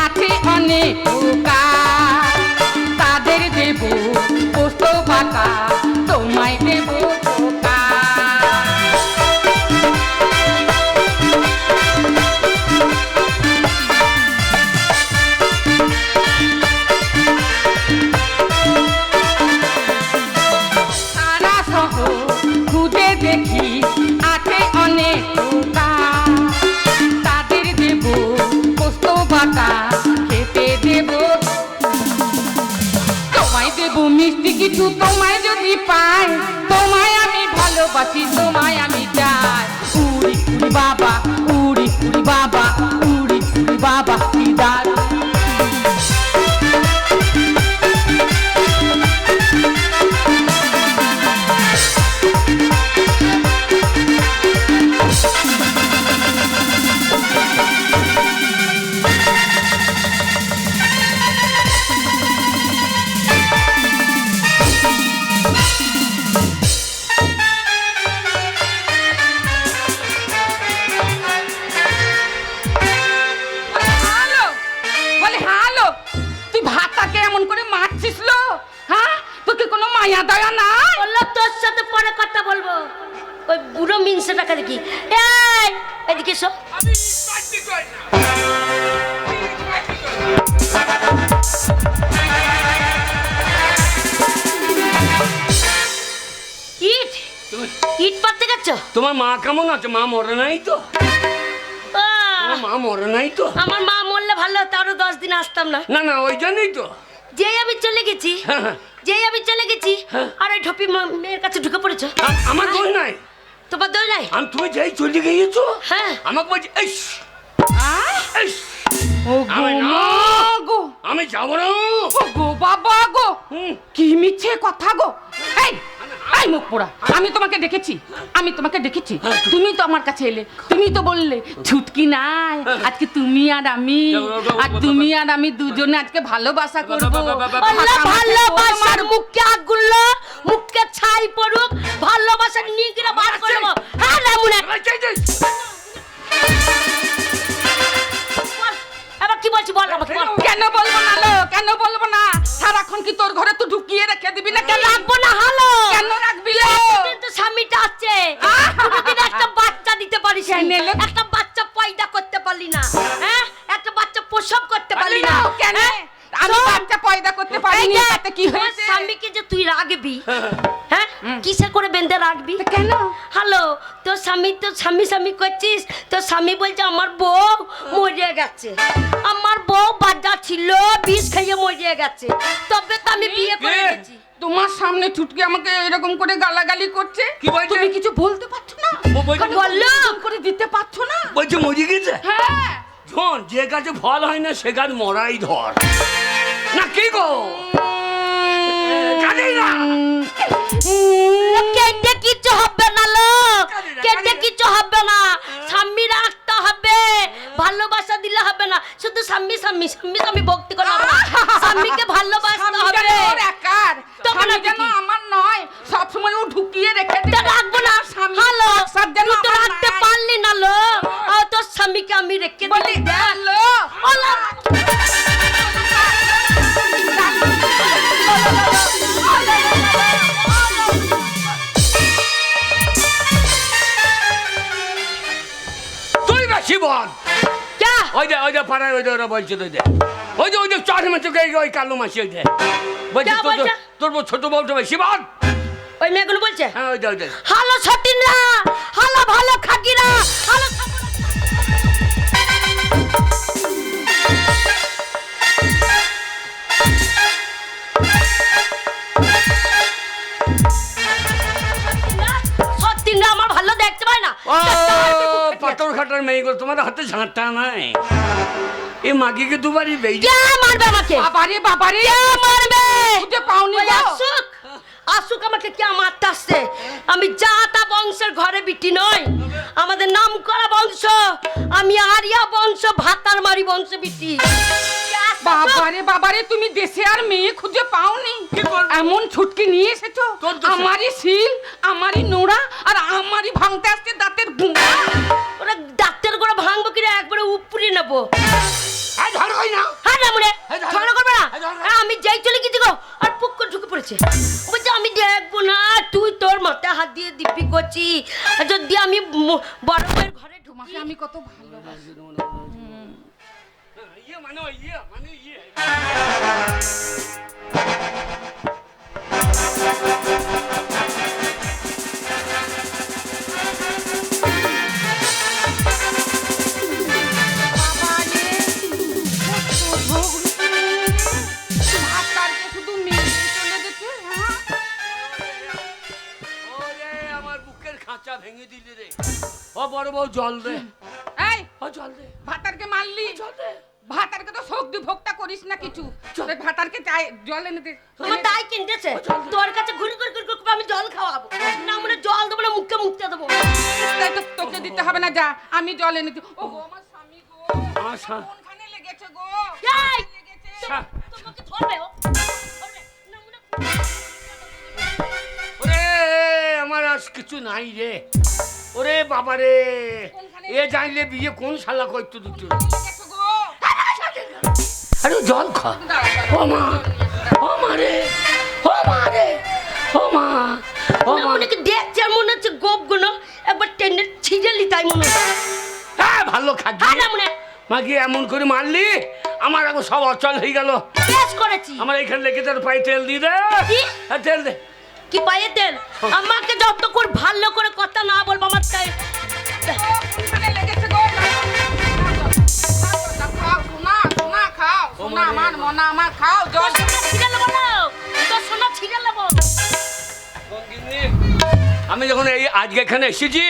S3: আছে অনেক পোকা, তাদের দেব পোস্ত পাতা, তোমায় দেব পোকা। সারা শহর ঘুরে দেখি আছে অনেক পোকা, তাদের দেব পোস্ত বাটা, খেতে দেব। তোমায় দেব মিষ্টি কিছু, তোমায় যদি পাই, তোমায় আমি ভালোবাসি, তোমায় আমি চাই। পুরি পুরি বাবা, পুরি পুরি বাবা, পুরি পুরি বাবা কি দারুণ। হ্যালো, বলে হ্যালো, তুই ভাতটাকে এমন করে মারছিস লো? হ্যাঁ, তোকে কোনো মায়া দয়া নাই?
S1: বললো তোর সাথে পরে কথা বলবো। ওই বুড়ো মিনসে টাকা দেখি। এই এদিকে এসো।
S2: আমি পার্টি করি না।
S1: ইট
S2: তুমি-
S1: ইট পাততে গেছো?
S2: তোমার মা কেমন আছে? মা মরে নাই তো? তোমার মা মরে নাই তো?
S1: আমার মা মরলে ভালো হতো, আরো 10 দিন আসতাম না।
S2: না না, ওই জন্যই তো।
S1: যেই আমি চলে গেছি,
S2: হ্যাঁ, হ্যাঁ।
S1: যেই আমি চলে গেছি,
S2: হ্যাঁ।
S1: আর ওই ঢপি মেয়ের কাছে ঢুকে পড়েছো।
S2: আমার দোষ নাই।
S1: তোমার দোষ নাই?
S2: আমি তুমি যেই চলে গিয়েছো,
S1: হ্যাঁ।
S2: আমাকে বলছি এই এই
S3: ও গো
S2: আমি না।
S3: মা গো,
S2: আমি যাবো না।
S3: ও গো বাবা গো,
S2: হুম।
S3: কি মিছে কথা গো। এই এই মুখ পোড়া, আমি তোমাকে দেখেছি, আমি তোমাকে দেখেছি। তুমি তো আমার কাছে এলে, তুমি তো বললে ছুটকি নাই, আজকে তুমি আর আমি, আর তুমি আর আমি দুজনে আজকে ভালোবাসা করবো।
S1: আল্লাহ ভালোবাসার মুখে আগুলো, মুখে ছাই পড়ুক, ভালোবাসার নিগড়ে বার করে দেবো। হ্যাঁ রামুনা, আবার কি বলছি বল আমাকে বল।
S3: কেন বলবো না লো, কেন বলবো না? সারাক্ষণ কি তোর ঘরে তো ঢুকিয়ে রেখে দিবি না? কেন
S1: রাখবো না? হ্যালো,
S3: কেন রাখবি লো?
S1: কিন্তু স্বামীটা আছে, কোনোদিন একটা বাচ্চা দিতে পারিস না,
S3: কেন এলো?
S1: একটা বাচ্চা পয়দা করতে পারলি না, হ্যাঁ, একটা বাচ্চা প্রসব করতে পারলি না।
S3: কেন?
S1: হ্যাঁ?
S3: আমি
S1: শোন,
S3: বাচ্চা পয়দা করতে পারিনি,
S1: এই যে,
S3: তাতে কি
S1: তোমার
S3: হয়েছে?
S1: স্বামীকে যে তুই রাখবি, হ্যাঁ, কিসে করে বেঁধে রাখবি?
S3: তা কেন?
S1: হ্যালো, তোর স্বামী তো স্বামী স্বামী করছিস, তোর স্বামী বলছে আমার বউ মরে গেছে, আমার বউ বাচ্চা ছিল, বিষ খেয়ে মরে গেছে, তবে তো আমি বিয়ে করে
S2: কে?
S1: গেছি।
S3: তোমার সামনে ছুটকে আমাকে এরকম করে গালাগালি করছে,
S2: কি বলছে?
S3: তুমি কিছু বলতে পারছো না?
S2: ও বলছে-
S3: কানে
S1: বললো।
S3: বন্ধ করে দিতে পারছো না?
S2: বলছে মরে গেছে।
S3: হ্যাঁ,
S2: শোন, যে গাছে ফল হয় না সে গাছ মরাই ধর না। কি গো কাঁদেই না।
S1: কেটে কিছু হবে না লো, কেটে কিছু হবে না, স্বামী রাখতে হবে, ভালোবাসা দিলে হবে না, শুধু স্বামী স্বামী স্বামী স্বামী ভক্তি করা হবে না, স্বামীকে ভালোবাসতে
S3: স্বামী
S1: হবে।
S3: যেন ওর একার,
S1: তখন
S3: স্বামী
S1: আর
S3: যেন
S1: কি?
S3: আমার নয়, সবসময় ও ঢুকিয়ে রেখে
S1: তা
S3: দিবে।
S1: রাখবো না।
S3: স্বামী
S1: হ্যালো,
S3: সংসার যেন
S1: তুই তো
S3: আমার
S1: রাখতে
S3: নাই।
S1: পারলি না লো, আর তোর স্বামীকে আমি রেখে
S3: বলি,
S1: দিলি। দেখ।
S3: হ্যালো,
S1: ওলা,
S2: তুই বেশি বল।
S1: যা।
S2: ওই যে পাড়ায় ওরা বলছে ওই যে চার মাসে ওই কালো মাসি ওই যে বলছে
S1: যা বলছে?
S2: তোর ছোট বউটা বেশি বল।
S1: ওই মেয়েগুলো বলছে
S2: হ্যাঁ ওই যে
S1: হ্যালো সতীনরা, হ্যালো ভালো খাকিরা, হ্যালো সতীনরা আমার ভালো দেখতে পায় না।
S2: ও পাথর খাটার মেয়েগুলো তোমার হাতে ঝাঁটা নাই। এ মাগিকে দুবারই বেই
S1: কে মারবে আমাকে?
S3: বাবারে বাবারে
S1: কে মারবে?
S3: খুঁজে পাওনি
S1: ওই
S3: গো?
S1: আসুক, আসুক আমাকে কে মারতে আসছে? আমি জাতা বংশের ঘরে বিটি নই, আমাদের নাম করা বংশ, আমি আরিয়া বংশ, ভাতার মারি বংশ বিটি। কে আসুক?
S3: বাবারে বাবারে তুমি দেশে আর মেয়ে খুঁজে পাওনি?
S2: কি করবো?
S3: এমন ছুটকি নিয়ে এসেছো,
S2: তোর দোষে।
S3: আমারই শিল, আমারই নোড়া, আর আমারই ভাঙতে আসছে দাঁতের গুঁড়া।
S1: ওরা ডাক্তার করে ভাঙবো কিনা একবারে উপরে নেবো।
S2: আই ধর কই না
S1: হ্যাঁ না মনে
S2: এই ধর।
S1: ঝগড়া করবে না।
S2: এই ধর।
S1: আমি যাই চলে গেছি গো, আর পুক করে ঢুকে পড়েছে। বলছে আমি দেখবো না, তুই তোর মাথায় হাত দিয়ে দিব্যি করছি। আর যদি আমি বড় বউয়ের ঘরে ঢুকি,
S3: তোমাকে আমি কত ভালোবাসি।
S2: ইয়ে মানে ইয়ে
S3: বাবারে, কত ভোগ। ভাতারকে শুধু মেয়ে চলে গেছে, হ্যাঁ?
S2: ওরে আমার বুকের খাঁচা ভেঙে দিলি রে। ও বড় বউ জল দে,
S3: এই,
S2: ও জল দে,
S3: ভাতারকে মারলি?
S2: জল দে।
S3: ভাতারকে তো শোক দি ভোগটা করিস না কিছু। ওই ভাতারকে চাই জল এনে দে।
S1: আমার তাই কিনতেছে তোর কাছে ঘুরে ঘুরে ঘুরে ঘুরে আমি জল খাওয়াবো না, মানে জল দেবো না, মুখে মুখতে দেবো।
S3: তাই তো তোকে দিতে হবে না, যা আমি জল এনে দিই। ও গো আমার স্বামী গো,
S2: আমার স্বামী।
S3: কোনখানে লেগেছে গো?
S1: এই,
S3: লেগেছে।
S1: তোমাকে ধরবে ও, ধরবে না, মানে
S2: ওরে আমার আজ কিছু নাই রে। ওরে বাবা রে, এ জানলে বিয়ে কোন শালা করতো দুটো।
S3: লেগেছে গো।
S2: আরে জল খা। ও মা, ও মা রে, ও মা রে, ও মা, ও মা।
S1: মনে কি দেখছে আর মনে হচ্ছে গোপ গুলো একবার টেনে ছিঁড়ে তাই মনে হচ্ছে।
S2: হ্যাঁ ভালো খাবি
S1: হ্যাঁ না মনে
S2: মাকে এমন করে মারলি আমার এখন সব অচল হয়ে গেল।
S1: বেশ করেছি।
S2: আমার এখানে লেগে তোর পায়ে তেল দিয়ে দে।
S1: কি?
S2: হ্যাঁ তেল দে।
S1: কি পায়ে তেল? আমাকে যত করে ভালো করে কথা না বলবো আমার তাই।
S3: কোনখানে লেগেছে গো? খাও সোনা, সোনা খাও, সোনা আমার মনা আমার খাও জল।
S1: তোর সোনা ছিঁড়ে নেবো না, তোর সোনা ছিঁড়ে নেবো।
S2: আমি যখন এই আজকে এখানে এসেছি,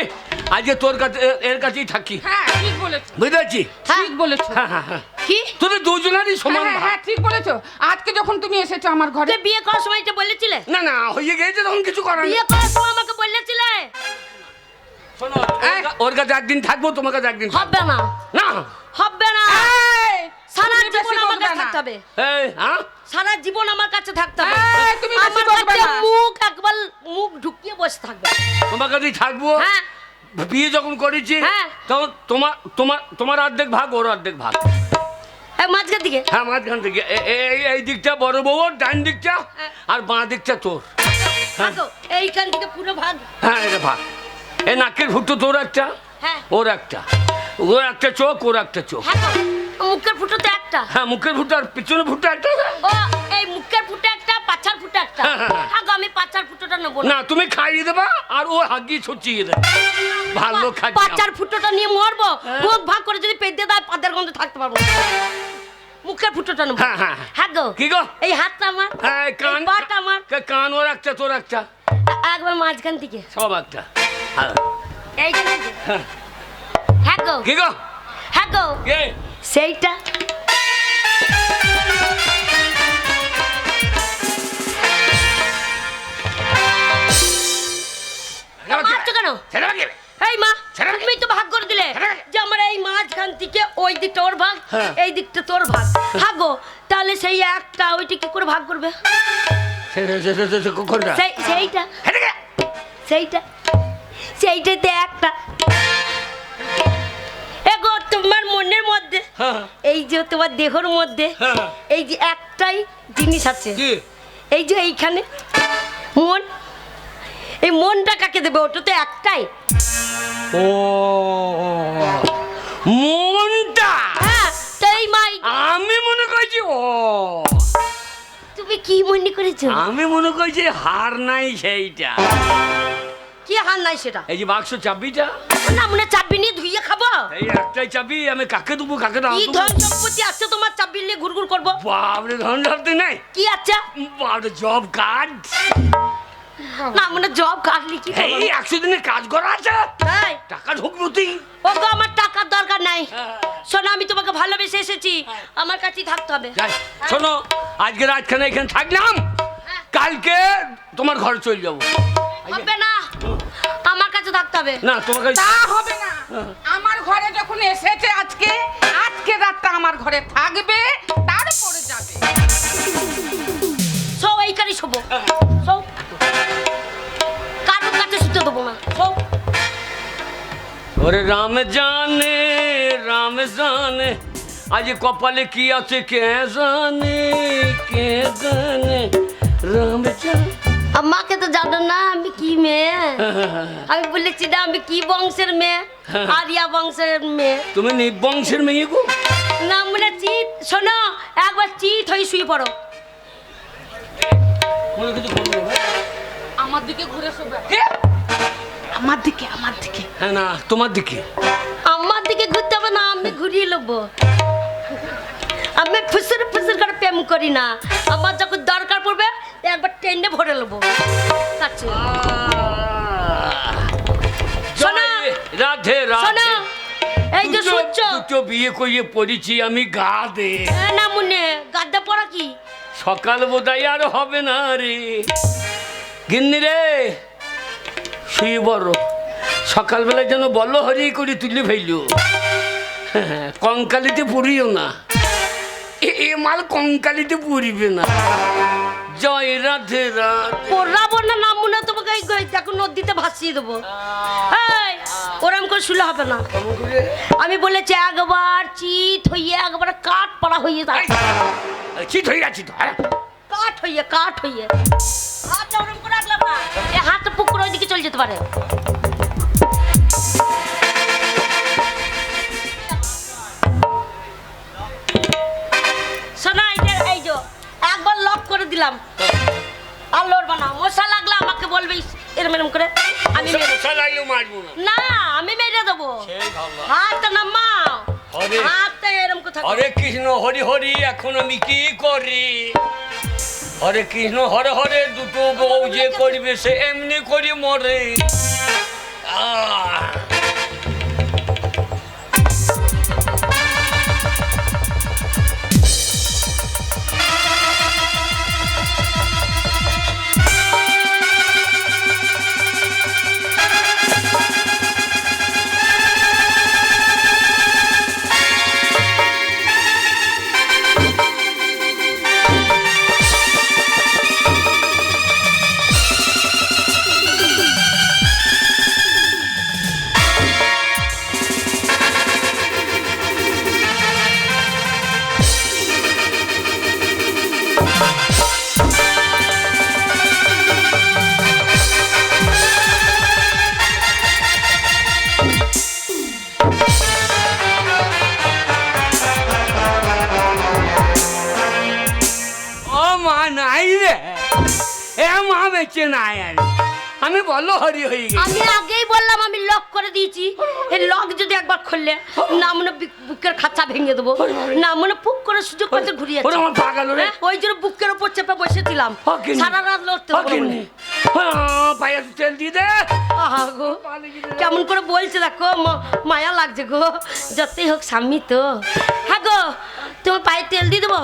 S2: আজকে তোর কাছে এর কাছেই থাকি,
S3: হ্যাঁ ঠিক বলেছো,
S2: বুঝতে পারছি?
S3: ঠিক বলেছো।
S2: হ্যাঁ হ্যাঁ হ্যাঁ,
S1: কি?
S2: তোদের দুজনেরই সমান
S3: হ্যাঁ
S2: ভাগ।
S3: হ্যাঁ ঠিক বলেছো। আজকে যখন তুমি এসেছো আমার ঘরে,
S1: তুই বিয়ে করার সময় এটা বলেছিলে?
S2: না না হয়ে গেছে তখন কিছু করার নেই।
S1: বিয়ে করার সময় আমাকে বলেছিলে?
S2: শোনো, ওর কাছে একদিন থাকবো, তোমার কাছে একদিন থাকবো।
S1: হবে না,
S2: না
S1: হবে না।
S3: এই,
S1: সারা
S3: তুমি বেশি
S1: জীবন আমার
S3: বকবে
S1: কাছে
S3: না।
S1: থাকতে হবে।
S2: এই হ্যাঁ
S1: সারা জীবন আমার কাছে থাকতে হবে।
S3: এই, তুমি বেশি
S1: আমার
S3: বকবে
S1: কাছে
S3: না।
S1: মুখ একবার মুখ ঢুকিয়ে বসে থাকবে।
S2: তোমার কাছেই থাকবো।
S1: হ্যাঁ
S2: বিয়ে যখন করেছি
S1: হ্যাঁ।
S2: তখন তোমার তোমার তোমার অর্ধেক ভাগ, ওর অর্ধেক ভাগ।
S1: এই মাঝখান দিকে
S2: হ্যাঁ মাঝখান থেকে এই দিকটা বড় বউর, ডান দিকটা
S1: হ্যাঁ।
S2: আর বাঁ দিকটা তোর।
S1: থাকো, এইখান থেকে পুরো ভাগ।
S2: হ্যাঁ এটা ভাগ। এই নাকের ফুটো তোর একটা,
S1: হ্যাঁ
S2: ওর একটা, ওর একটা চোখ, ওর একটা চোখ।
S1: হ্যাঁ তো, মুখের ফুটোতে একটা।
S2: হ্যাঁ মুখের ফুটো আর পিছনে ফুটো একটা।
S1: ও এই মুখের ফুটো একটা, পাছার ফুটো একটা।
S2: হ্যাঁ, হ্যাঁ, হ্যাঁ।
S1: আগো আমি পাছার ফুটোটা নেবো না।
S2: না তুমি খাইয়ে দেবা আর ও হাগিয়ে ছড়িয়ে দেবে। ভালো খাচ্ছি
S1: পাছার ফুটোটা নিয়ে মরবো,
S2: হ্যাঁ।
S1: মুখ ভাগ করে যদি পেট দিয়ে দেয় পাদের গন্ধে থাকতে পারবো না। মুখের ফুটোটা নেবো।
S2: হ্যাঁ, হ্যাঁ।
S1: হ্যাঁ গো,
S2: কি গো?
S1: এই হাতটা আমার,
S2: হ্যাঁ
S1: এই
S2: কান,
S1: পাটা আমার,
S2: কান ওর একটা, তোর একটা,
S1: একবার মাঝখান থেকে
S2: সব একটা। হ্যাঁ।
S1: এইখান থেকে।
S2: হ্যাঁ।
S1: হ্যাঁ গো,
S2: কি গো?
S1: হ্যাঁ গো,
S2: কে?
S1: সেইটা। মারছো কেন?
S2: ছেড়ে দাও কে?
S1: এই মা,
S2: ছেড়ে দে।
S1: তুমি তো ভাগ করে দিলে
S2: ছেড়ে দে।
S1: যে আমার এই মাঝখান থেকে ওই দিকটা ওর ভাগ,
S2: হ্যাঁ।
S1: এই দিকটা তোর ভাগ। হ্যাঁ গো, তাহলে সেই একটা ওইটা কি করে ভাগ করবে?
S2: কোনটা?
S1: সেইটা
S2: হেঁটে গে।
S1: সেইটা সেইটাতে একটা। এগো তোমার মনের মধ্যে,
S2: হ্যাঁ।
S1: এই যে তোমার দেহর মধ্যে,
S2: হ্যাঁ।
S1: এই যে একটাই জিনিস আছে,
S2: কি?
S1: এই যে এইখানে মন। এই মনটা কাকে দেবে? ওটা তো একটাই।
S2: ও মনটা।
S1: হ্যাঁ, তাই মাই
S2: আমি মনে করছি ও,
S1: তুমি কি মনে করেছো?
S2: আমি মনে করছি হার নাই সেইটা।
S1: কি হার নাই সেটা?
S2: এই যে বাক্স চাবিটা,
S1: না মনে চাবি নিয়ে ধুইয়ে খাবো?
S2: এই একটাই চাবি, আমি কাকে দেবো কাকে না
S1: কি
S2: দেবো?
S1: ধন সম্পত্তি আছে তোমার চাবি নিয়ে ঘুরঘুর করবো?
S2: বাপরে ধন ধরতে নাই।
S1: কি আছে?
S2: বাপরে জব কার্ড।
S1: না মানে জব কাটলি কি
S2: এই 100 দিনের কাজ করা আছে,
S1: তাই
S2: টাকা ঢুকবে তুই।
S1: ও গো আমার টাকার দরকার নাই, শোনো আমি তোমাকে ভালোবেসে এসেছি, আমার কাছেই থাকতে হবে।
S2: যাই, শোনো আজকে রাতখানে এখানে থাকলাম, কালকে তোমার ঘরে চলে যাবো।
S1: হবে না, আমার কাছে থাকতে হবে।
S2: না তোমাকে
S3: তা হবে না, আমার ঘরে যখন এসেছে আজকে রাতটা আমার ঘরে থাকবে, তারপরে যাবে।
S1: সব এইখানেই শোবো, সব কারোর কাছে শুতে দেবো না, সব।
S2: ওরে রাম জানে আজ কপালে কি আছে কে জানে রাম জানে।
S1: আমাকে তো জানো না আমি কি মেয়ে, আমি বলেছি না আমি কি বংশের মেয়ে, আরিয়া বংশের মেয়ে।
S2: তুমি নিবংশের মেয়ে গো?
S1: না মানে চিত, শোনো একবার চিত হয়ে শুয়ে পড়ো।
S2: কোনো কিছু করবো না।
S3: আমার দিকে ঘুরে শোবে, আমার দিকে।
S2: হ্যাঁ না তোমার দিকে।
S1: আমার দিকে ঘুরতে হবে না, আমি ঘুরিয়ে নেবো। আমি ফুসুর করে প্রেম করি না, আমার যখন দরকার পড়বে একবার টেন্ডে ভরে নেবো। আচ্ছা শোনো,
S2: রাধে
S1: শোনো
S2: রাধে।
S1: এই যে সূর্য
S2: দুটো বিয়ে করিয়ে পড়েছি আমি গাদে।
S1: না মুনে গাদ্দা পড়া কি?
S2: সকাল বোধহয় আর হবে না রে গিন্নি রে, শুয়ে বড় সকালবেলা যেন বল হরি করে তুলে ফেলল। কঙ্কালিতে পুরিও না, এ মাল কঙ্কালিতে পুরিবে না। জয় রাধে রাধে।
S1: পড়াবো না নাম মনে তোমাকে এই দেখো নদীতে ভাসিয়ে দেবো। এই ওরম করে শুলে হবে না, আমি বলেছি একবার চিত হইয়ে একবার কাঠ পাড়া হইয়ে যায়,
S2: চিত হয়ে গেছি তো।
S1: কাঠ হইয়ে হাতটা ওরম করে রাখলাম না, এই হাতটা পুকুর ওইদিকে চলে যেতে পারে। শোনা এই যে একবার লক করে দিলাম, আর লড়বা না, মশা লাগলে আমাকে বলবে এরম এরম করে, আমি
S2: মারবো না।
S1: না আমি মেরে দেবো। হাতটা নামাও, হাতটা এরম কথা।
S2: হরে কৃষ্ণ হরি হরি, এখন আমি কি করি? হরে কৃষ্ণ হরে হরে, দুটো বউ যে করবে সে এমনি করে মরে। বেঁচে নাই আর আমি বলো হরি হয়ে গেছি।
S1: আমি আগেই বললাম আমি লক করে দিয়েছি, এই লক যদি একবার খুললে না মনে বুকের খাঁচা ভেঙে দেবো, না মনে পুক করে সুযোগ পাচ্ছে ঘুরিয়ে
S2: ওরে আমার পাগল রে,
S1: ওই জন্য বুকের উপর চেপে বসেছিলাম সারা রাত লড়তে
S2: পায়ে তেল দিয়ে দে।
S1: আহা গো কেমন করে বলছে দেখো, মায়া লাগছে গো, যতই হোক স্বামী তো। হ্যাঁ গো তোমার পায়ে তেল দিয়ে দেবো?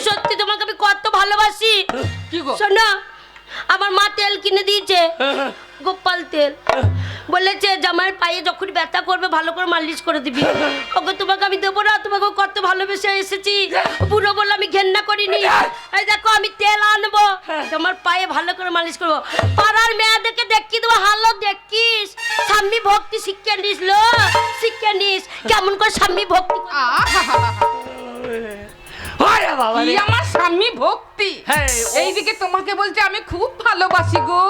S1: সত্যি তোমাকে আমি কত ভালোবাসি। শোনো আমার মা তেল কিনে দিয়েছে, গোপাল তেল, বলেছে জামাইয়ের পায়ে যখন ব্যথা করবে ভালো করে মালিশ করে দিবি। ওকে তোমাকে আমি দেবো না, তোমাকে কত ভালোবেসে এসেছি। বুড়ো বলে আমি ঘেন্না করিনি। এই দেখো আমি তেল আনবো, তোমার পায়ে ভালো করে মালিশ করবো। পাড়ার মেয়েদেরকে দেখিয়ে দেবো, হালো দেখিস স্বামী ভক্তি শিক্ষা নিস, লো শিক্ষা নিস কেমন করে স্বামী ভক্তি।
S3: আমার স্বামী ভক্তি, এইদিকে তোমাকে বলছে আমি খুব ভালোবাসি গো,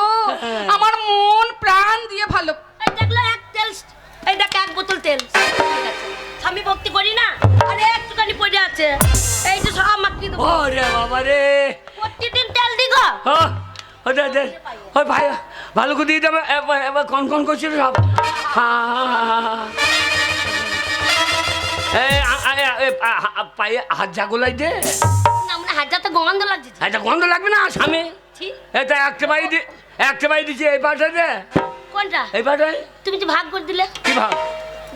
S3: আমার মন প্রাণ দিয়ে ভালো।
S1: এই দেখলো এক তেল, এই দেখ এক বোতল তেল, স্বামী ভক্তি করি না, আরে একটুখানি পড়ে আছে, এই যে সব মাটি দেবো।
S2: ওরে বাবা রে,
S1: প্রতিদিন তেল দিগো।
S2: ভাই ভালো করে দিয়ে দেবে, এবার কন কন করছিল সব। পায়ে হাত জাগোলাই দে,
S1: আমরা হাজারটা গন্ধ লাগছে।
S2: এটা গন্ধ লাগবে না স্বামী।
S1: দিচ্ছি।
S2: এটা একটা বাড়ি দিচ্ছি এই পাটা দে
S1: কোনটা?
S2: এই পাটাই
S1: তুমি যে ভাগ করে দিলে,
S2: কি ভাব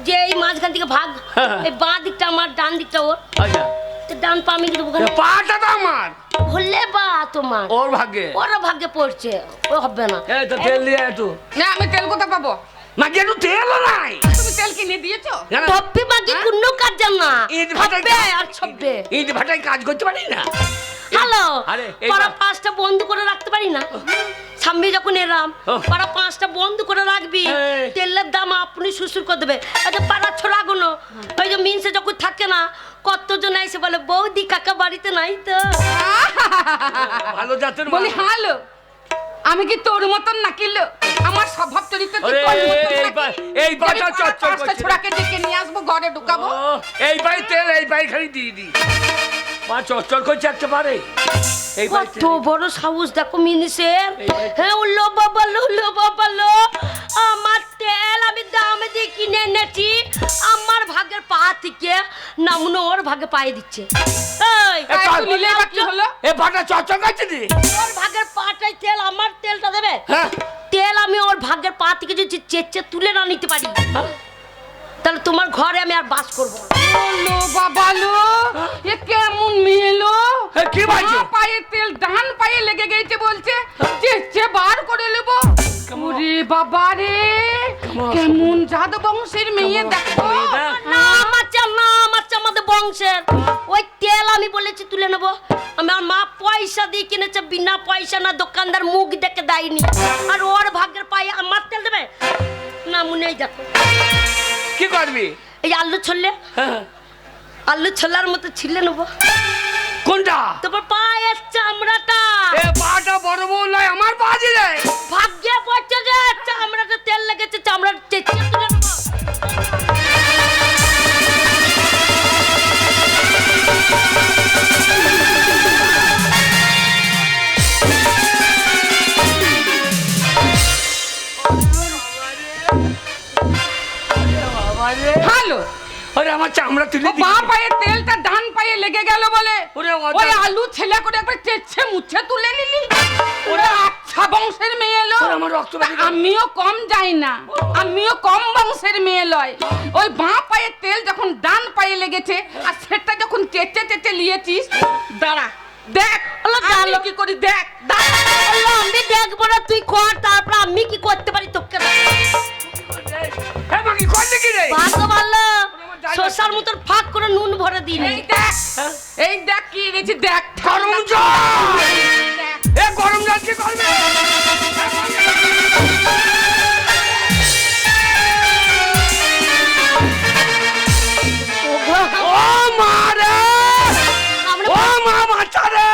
S1: যে এই মাঝখান থেকে ভাগ,
S2: হ্যাঁ।
S1: এই বাঁ দিকটা আমার, ডান দিকটা ওর।
S2: আচ্ছা
S1: তো ডান পা আমি দেবো কেন?
S2: পাটা তো আমার
S1: হলে বা তোমার,
S2: ওর ভাগ্যে
S1: ওরা ভাগ্যে পড়ছে, ও হবে না।
S2: এই তো তেল দিয়ে একটু
S3: না আমি তেল কোথা পাবো?
S2: মাকে একটু তেলও নাই
S3: তুমি তেল কিনে দিয়েছো?
S2: জানো?
S1: টপ্পি বাকি কোনো কাজ জান না,
S2: ইট ভাটায়
S1: হবে আর ছববে।
S2: ইট ভাটায় কাজ করতে পারি না।
S1: হ্যালো,
S2: আরে, এই
S1: পাড়া
S2: বা-
S1: 5টা বন্ধ করে রাখতে পারি না? সামনে যখন এলাম,
S2: ও।
S1: পাড়া 5টা বন্ধ করে রাখবি,
S2: এই।
S1: তেলের দাম আপনি শ্বশুর করে দেবে। আচ্ছা পাড়া ছোড়া গুলো, ওই যে মিনসে যখন থাকে না, কতজন এসে বলে বৌদি কাকা বাড়িতে নাই তো।
S2: ভালো জাতের
S3: বলি
S2: মাল।
S3: হ্যালো, আমি কি তোর মতন নাকি লো? আমার স্বভাব চরিত্র কি
S2: ওরে,
S3: তোর মতন
S2: এই
S3: নাকি?
S2: বা- এই বাটা
S3: যে আমি
S2: চচ্চর
S3: পাঁচটা
S2: করছে।
S3: ছোড়াকে ডেকে নিয়ে আসবো, ঘরে ঢুকাবো।
S2: ও, এই বাই তেল এই বাই খালি দিয়ে দি মা চচ্চর করছে একেবারে এই বাই
S1: কত বড় সাহস দেখো মিনিসের। হ্যাঁ উল্লো বাবা লো, উল্লো বাবা লো, আমার তেল আমি দামে দিয়ে কিনে এনেছি, আমার ভাগের পা থেকে নামুনো ওর ভাগে পায়ে দিচ্ছে। এই,
S3: তাই একটু নিলে বা কি হলো?
S2: এ বাটা চচ্চর করছে দি
S1: ওর ভাগের পাটাই তেল, আমার তেলটা দেবে?
S2: হ্যাঁ
S1: তেল আমি ওর ভাগের পা থেকে যদি চেচ্ছে তুলে না নিতে পারি, তাহলে তোমার ঘরে আমি আর বাস করবো না।
S3: লো বাবা লো, এ কেমন মেয়ে লো?
S2: এ, কি বলছো?
S3: বাঁ পায়ে তেল ডান পায়ে লেগে গেছে বলছে, চেঁচে বার করে নেবো। ওরে বাবা রে, কেমন জাদু বংশের মেয়ে দেখো।
S1: না আমার চাল, না আমার চাল, আমাদের বংশের ওই তেল আমি বলেছি তুলে নেবো। আমার মা পয়সা দিয়ে কিনেছে, বিনা পয়সা না, দোকানদার মুখ দেখে দেয়নি। আর ওর ভাগের পায়ে আমার তেল দেবে না? মনেই দেখো,
S2: কি করবি
S1: এই আলু ছড়লে,
S2: হ্যাঁ।
S1: আলু ছোলার মতো ছিলে নেবো।
S2: কোনটা
S1: তোমার পায়ের চামড়াটা
S2: এ পাটা বড় বউ নয় আমার পা দিলে
S1: ভাগ্যে পড়ছে যে চামড়াটা তেল লেগেছে, চামড়া চেঁচিয়ে তুলে নেবো।
S3: হ্যালো,
S2: আরে আমার চামড়া তুলে
S3: ও বাঁ পায়ে তেলটা ডান পায়ে লেগে গেল বলে
S2: ওরে
S3: ওই আলু ছেলে করে একবার চেঁচে মুছে তুলে নিলি। ওরে আচ্ছা বংশের মেয়ে এলো।
S2: আমার রক্ত বেরিয়ে গেল।
S3: আমিও কম যাই না, আমিও কম বংশের মেয়ে লয়। ওই বাঁ পায়ে তেল যখন ডান পায়ে লেগেছে আর সেটা যখন চেঁচে চেঁচে নিয়েছিস, দাঁড়া দেখ আমি কি করি, দেখ দাঁড়া।
S1: আল্লাহ, আমি দেখবো না, তুই কর, তারপর আমি কি করতে পারি তোকে দেখ।
S2: এ মাগি করলি কি রে
S1: ভাগ্য ভালো, শসার মতন ফাঁক করে নুন ভরে দিলি।
S3: এই দেখ, এই দেখ কি এনেছি, দেখ
S2: গরম জল
S3: দেখ।
S2: এ গরম জল কি করবে ও মা রে ও মা মাথা রে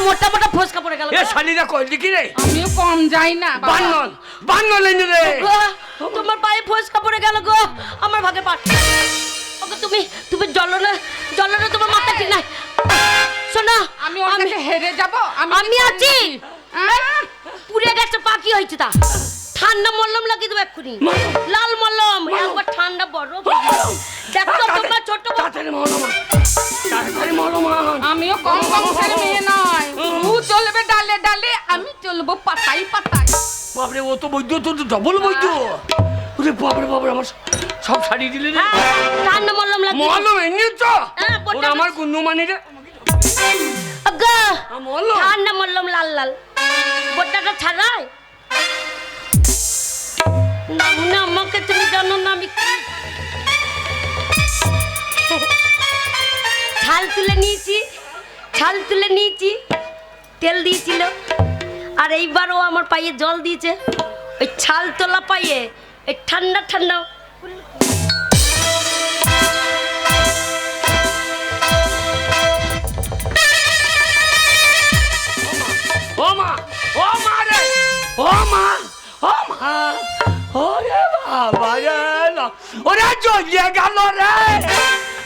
S1: মোটা মোটা ফসকা পড়ে গেল।
S2: এ শালিরা করলি কি রে
S3: আমিও কম যাই না বাবা।
S2: বান্নল বান্নল এনে রে
S1: গো, তোমার পায়ে ফসকা পড়ে গেল গো, আমার ভাগে পা। ওকে তুমি তুমি জলনা তোমার মাথা ঠিক নাই। শোনো,
S3: আমি ওর কাছে হেরে যাব?
S1: আমি আছি।
S3: আহ!
S1: পুড়ে গেছে, পাকি হয়েছে তা। ঠান্ডা মলম লাগিয়ে দেবো এক্ষুনি, লাল মলম, একবার ঠান্ডা বরফ। দেখো তোমার ছোট বোন।
S2: তাড়াতাড়ি মরো মা তাড়াতাড়ি মরো মা
S3: আমিও কম বংশের মেয়ে নয়। ও চলবে ডালে ডালে, আমি চলবো পাতায় পাতায়।
S2: বাপরে ও তো বৈদ্য তো ডবল বৈদ্য ওরে বাপরে বাপরে আমার সব শাড়ি দিলে রে
S1: হ্যাঁ, ঠান্ডা মলম লাগিয়ে
S2: মলম এমনি তো
S1: হ্যাঁ,
S2: ওর
S1: বলতে
S2: আমার গুন্নু মানি রে
S1: আজ্ঞা,
S2: মলম
S1: ঠান্ডা মলম লাল লাল বোটাটা ছাড়াই না। মনে আমাকে তুমি জানো না আমি কি ছাল তুলে নিয়েছি, ছাল তুলে নিয়েছি, তেল দিয়েছিল, আর এইবার ও আমার পায়ে জল দিয়েছে। ওই ছাল তোলা পায়ে এই ঠান্ডা ঠান্ডা
S2: ও মা রে ও মা ওরে বাবা রে ওরে জ্বলিয়ে গেল রে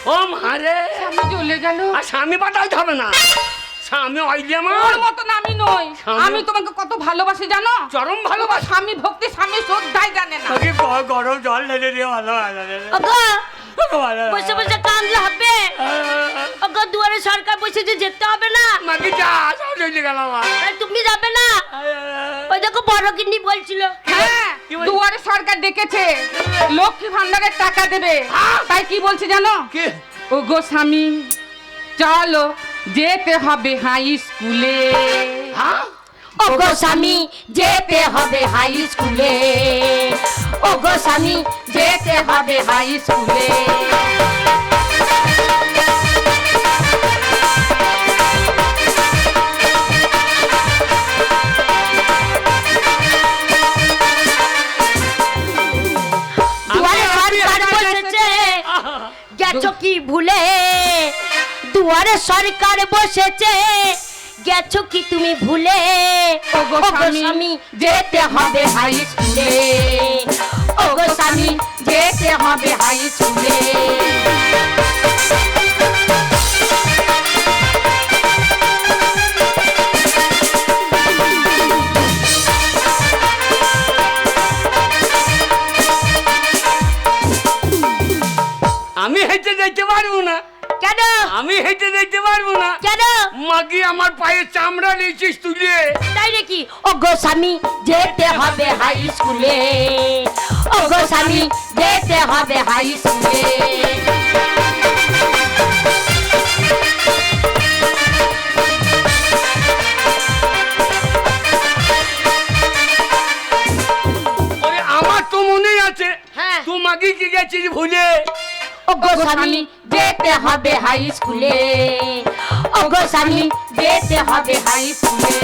S2: ও মা রে
S3: স্বামী চলে গেল।
S2: আর স্বামী পাঠাইতে হবে না, স্বামী হইলে
S3: ওর
S2: আমার
S3: মতন আমি নই।
S2: স্বামী-
S3: আমি তোমাকে কত ভালোবাসি জানো?
S2: চরম ভালোবাসা
S3: স্বামী ভক্তি, স্বামী শ্রদ্ধাই জানে না।
S2: তোকে গরম জল ঢেলে দিয়ে ভালো
S1: ওগো, বসে বসে কান্দলে হবে? ওগো, দুয়ারে সরকার বসেছে, যেতে হবে না?
S2: মাকে যা চলে গেল আমার।
S1: এই, তুমি যাবে না? ওই দেখো বড় গিন্নি বলছিল।
S3: হ্যাঁ,
S2: কি বলছে?
S3: দুয়ারে সরকার ডেকেছে, লক্ষ্মী ভান্ডারের টাকা দেবে। তাই কি বলছে জানো?
S2: কি?
S3: ও গো স্বামী, চলো যেতে হবে হাই স্কুলে।
S2: হ্যাঁ?
S1: ওগো স্বামী যেতে হবে হাই স্কুলে, ওগো স্বামী যেতে হবে হাই স্কুলে। দুয়ারে সরকার বসেছে, গেছো কি ভুলে? দুয়ারে সরকার বসেছে, গেছো কি তুমি ভুলে?
S3: ওগো
S1: স্বামী যেতে হবে হাই স্কুলে, ওগো স্বামী যেতে হবে হাই স্কুলে।
S2: আমি হেঁটে যেতে পারবো না।
S1: কেন?
S2: আমি হেঁটে যেতে পারবো না।
S1: কেন?
S2: মাগি আমার পায়ে চামড়া নিয়েছিস তুলে।
S1: তাই নাকি? ওগো স্বামী যেতে হবে হাই স্কুলে, ওগো স্বামী যেতে হবে হাই স্কুলে।
S2: ওরে আমার তো মনেই আছে।
S1: হ্যাঁ।
S2: তুই মাগি কি গেছিস ভুলে?
S1: ওগো স্বামী যেতে হবে হাই স্কুলে, ওগো স্বামী যেতে হবে হাই স্কুলে।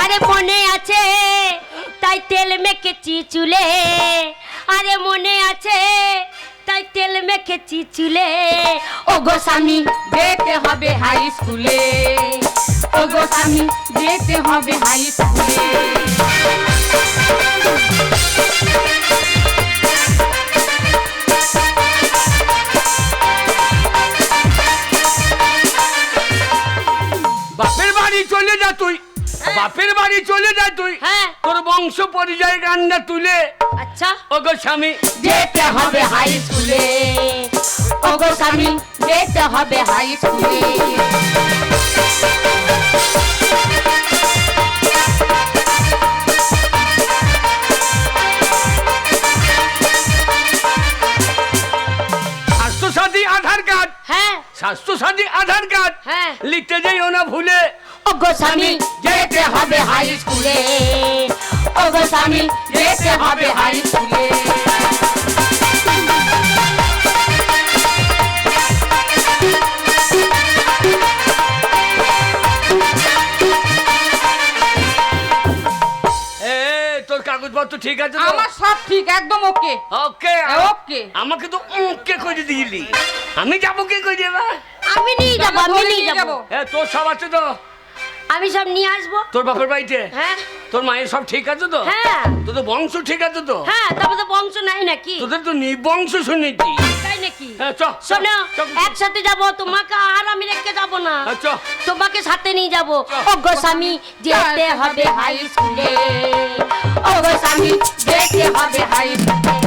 S1: আরে মনে আছে তাই তেল মেখেছি চুলে, আরে মনে আছে তাই তেল মেখেছি চুলে। ওগো স্বামী
S3: যেতে হবে হাই স্কুলে, ওগো স্বামী যেতে হবে হাই স্কুলে।
S2: বাপের বাড়ি চলে যা তুই। বাপের বাড়ি চলে যা তুই।
S1: হ্যাঁ।
S2: তোর বংশ পরিচয় গানটা তুলে।
S1: আচ্ছা,
S2: ওগো স্বামী
S1: যেতে হবে হাই স্কুলে, ওগো স্বামী যেতে হবে হাই স্কুলে।
S2: স্বাস্থ্যসাথী আধার কার্ড।
S1: হ্যাঁ
S2: স্বাস্থ্যসাথী আধার কার্ড
S1: হ্যাঁ।
S2: লিখতে যাইও না ভুলে।
S1: ওগো স্বামী যেতে হবে হাই স্কুলে, ওগো স্বামী যেতে হবে হাই স্কুলে।
S2: এ তোর কাগজপত্র ঠিক আছে তো?
S3: আমার সব ঠিক, একদম ওকে।
S2: ওকে
S3: ওকে।
S2: আমাকে তো ওকে করে দিলি। আমি যাবো কি করে এবার?
S1: আমি নিয়ে যাবো, আমি নিয়ে যাবো,
S2: তোর সব আছে তো?
S1: আমি সব নিয়ে আসবো।
S2: তোর বাপের বাড়িতে
S1: হ্যাঁ
S2: তোর মায়ের সব ঠিক আছে তো?
S1: হ্যাঁ
S2: তোদের বংশ ঠিক আছে তো?
S1: হ্যাঁ, তারপর তো বংশ নাই নাকি?
S2: তোদের তো নিবংশ শুনেছি।
S1: তাই নাকি?
S2: হ্যাঁ চ
S1: শোনো, একসাথে যাবো, তোমাকে আর আমি রেখে যাবো না,
S2: চ
S1: তোমাকে সাথে নিয়ে যাবো। ওগো স্বামী যেতে হবে হাই স্কুলে, ওগো স্বামী যেতে হবে হাই স্কুলে।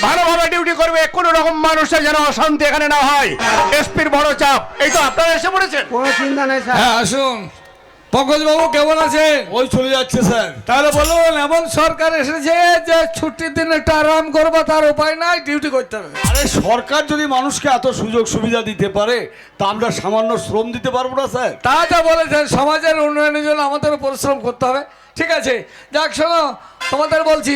S4: ভালোভাবে ডিউটি করবে, কোন রকম মানুষের যেন অশান্তি এখানে না হয়। এসপির বড় চাপ। এই তো আপনারা এসে পড়েছেন।
S5: কোনো চিন্তা নেই স্যার।
S6: হ্যাঁ আসুন। পঙ্কজবাবু কেমন আছেন?
S5: ওই চলে যাচ্ছে স্যার।
S6: তাহলে বলুন, এমন সরকার এসেছে যে ছুটির দিনে একটু আরাম করবো, তার উপায় নাই, ডিউটি করতে হবে।
S5: আরে সরকার যদি মানুষকে এত সুযোগ সুবিধা দিতে পারে তা আমরা সামান্য শ্রম দিতে পারবো না স্যার?
S6: তা যা বলেছেন, সমাজের উন্নয়নের জন্য আমাদের পরিশ্রম করতে হবে। ঠিক আছে, যাক শোনো, তোমাদের বলছি,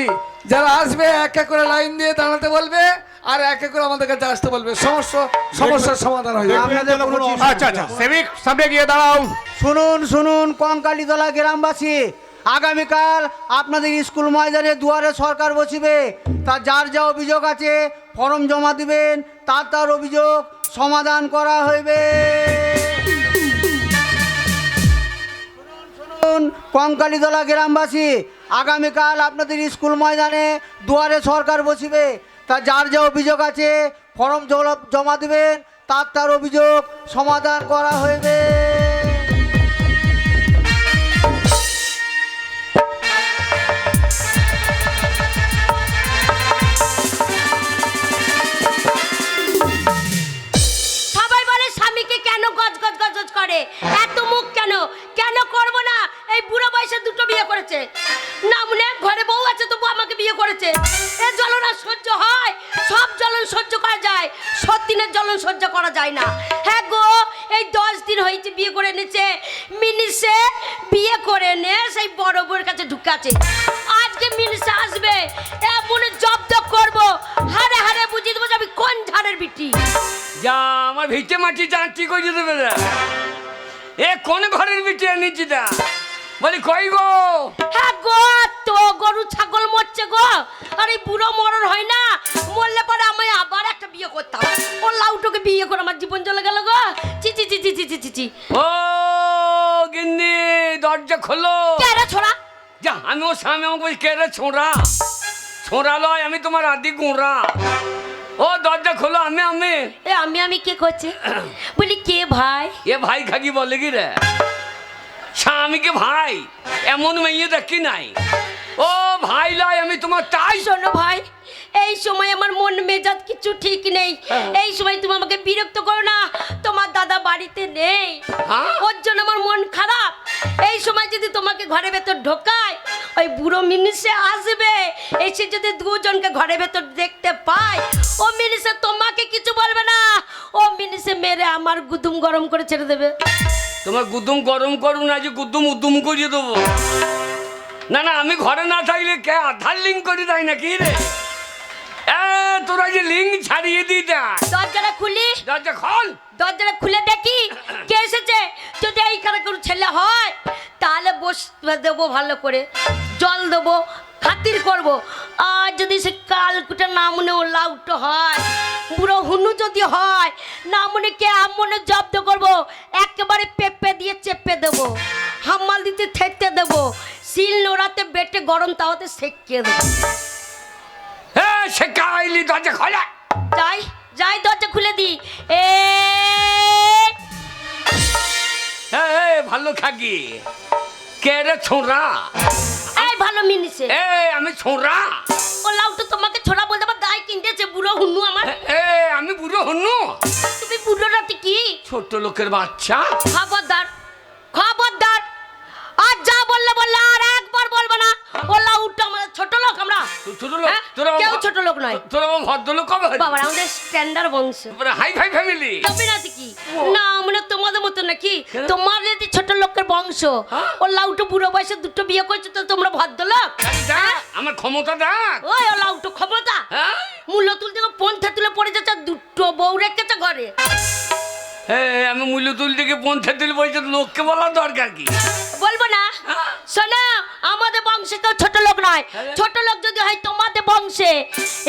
S6: যারা আসবে এক এক করে লাইন দিয়ে দাঁড়াতে বলবে, আর এক এক করে আমাদের কাছে আসতে বলবে, সমস্যার সমাধান হয়ে যাবে।
S5: আপনাদের কোনো
S4: আচ্ছা আচ্ছা, সেবিক সামনে গিয়ে দাঁড়াও।
S7: শুনুন শুনুন কঙ্কালীতলা গ্রামবাসী, আগামীকাল আপনাদের স্কুল ময়দানে দুয়ারে সরকার বসিবে। তা যার যা অভিযোগ আছে ফর্ম জমা দিবেন, তার অভিযোগ সমাধান করা হইবে। কঙ্কালীতলা গ্রামবাসী, আগামীকাল আপনাদের স্কুল ময়দানে দুয়ারে সরকার বসিবে। তা যার যা অভিযোগ আছে ফর্ম জমা দেবেন, তার অভিযোগ সমাধান করা হইবে।
S1: সবাই বলে স্বামীকে কেন গজ গজ গজ গজ করে, এত মুখ কেন? কেন করব না? এই বুড়ো বয়সে দুটো বিয়ে করেছে না, মনে ঘরে বউ আছে তবু আমাকে বিয়ে করেছে। এ জ্বলন আর সহ্য হয়? সব জ্বলন সহ্য করা যায়, সতীনের জ্বলন সহ্য করা যায় না। হ্যাঁ গো, এই 10 দিন হয়েছে বিয়ে করে এনেছে, মিনিসে বিয়ে করে এনে সেই বড় বউয়ের কাছে ঢুকে আছে। আজকে মিনিসে আসবে, এমন জব্দ করব, হারে হারে বুঝিয়ে দেবো যে আমি কোন ঝাড়ের বিটি।
S2: যা আমার ভিটে মাটি চাঁচি করে দেবে না। এ কোন ঘরের বিটে এনেছি তা বলি কই গো?
S1: হ্যাঁ গো, তো গরু ছাগল মরছে গো, আর এই বুড়ো মরণ হয় না, মরলে পরে আমি আবার একটা বিয়ে করতাম। ও লাউটোকে বিয়ে করে আমার জীবন চলে গেল গো। চি চি চি চি চি চি চি চি।
S2: ও গিন্নি দরজা খোলো।
S1: কে রে ছোড়া?
S2: যা, আমি ওর স্বামী আমাকে বলছি কে রে ছোঁড়া? ছোঁড়া লয়, আমি তোমার আদি গুঁড়া। ও দরজা খোলো। আমি
S1: এ আমি কে করছে? বলি কে ভাই?
S2: এ ভাই খাকি বলে কি রে? স্বামীকে ভাই এমন মেয়ে দেখি নাই। ও ভাই লয়, আমি তোমার তাই।
S1: শোনো ভাই, এই সময় আমার মন মেজাজ কিছু ঠিক নেই। এই সময় তুমি আমাকে বিরক্ত করো না, তোমার দাদা বাড়িতে নেই,
S2: হ্যাঁ?
S1: ওর জন্য আমার মন খারাপ। এই সময় যদি তোমাকে ঘরের ভেতর ঢোকায়, ওই বুড়ো মিনিসে আসবে, এসে যদি দুজনকে ঘরের ভেতর দেখতে পায়, ও মিনিসে তোমাকে কিছু বলবে না, ও মিনিসে মেরে আমার গুদুম গরম করে ছেড়ে দেবে।
S2: তোমার গুদুম গরম করু না, যে গুদুম উদ্যম করিয়ে দেবো। না না, আমি ঘরে না থাকলে কে আধার লিঙ্ক করে দেয় নাকি রে? তোরা যে লিঙ্ক ছাড়িয়ে দিই দেখ।
S1: দরজাটা খুলি,
S2: দরজা খোল।
S1: দরজাটা খুলে দেখি কে এসেছে। যদি এইখানে কোনো ছেলে হয় তাহলে বসতে দেবো, ভালো করে জল দেবো, খাতির করব। আর যদি সে কালকুটা না মনে ও লাউটো হয়, বুড়ো হুনু যদি হয়, না মনে কে মনে জব্দ করব, একেবারে পেঁপে দিয়ে চেপে দেবো, হাম্মাল দিতে থেতে দেবো, শিল নোড়াতে বেটে গরম তাওয়াতে সেঁকে দেবো।
S2: হ্যাঁ, সে কাইলি দরজা খোলা।
S1: যাই যাই, দরজা খুলে দি।
S2: ভালো খাকি কে রে ছোঁড়া?
S1: এই ভালো মিনিছে,
S2: আমি ছোঁড়া।
S1: ও লাউটো তোমাকে ছোড়া বলতে আমার দায় কিনতেছে, বুড়ো হুনু আমার।
S2: আমি বুড়ো হনু?
S1: তুমি বুড়ো রাতে কি
S2: ছোট লোকের বাচ্চা।
S1: খবরদার, খবরদার, আর যা বললে বললে, আর একবার বলবো না। ও লাউটো আমাদের ছোট লোক, আমরা
S2: ছোট লোক?
S1: হ্যাঁ?
S2: তোরা
S1: কেউ ছোট লোক নয়
S2: তোরা ভদ্রলোক কবে হলি?
S1: বাবা, আমাদের স্ট্যান্ডার্ড বংশ।
S2: Hi fi family.
S1: তবে না কি না, মানে তোমাদের মতো নাকি? তোমার যদি ছোট লোকের বংশ, ও লাউটো বুড়ো বয়সে দুটো বিয়ে করছে, তো তোমরা ভদ্রলোক?
S2: আমার ক্ষমতা দেখ।
S1: ওই ও লাউটো ক্ষমতা,
S2: হ্যাঁ?
S1: মূল্য তুলতে পন্থা তুলে পড়ে যাচ্ছে, দুটো বউ রেখেছে ঘরে।
S2: আমি মূল্য তুল থেকে পৌঁছে দিলে বলছে, লোককে বলার দরকার কি?
S1: বলবো না? শোনো, আমাদের বংশে কেউ ছোট লোক নয়। ছোট লোক যদি হয় তোমাদের বংশে,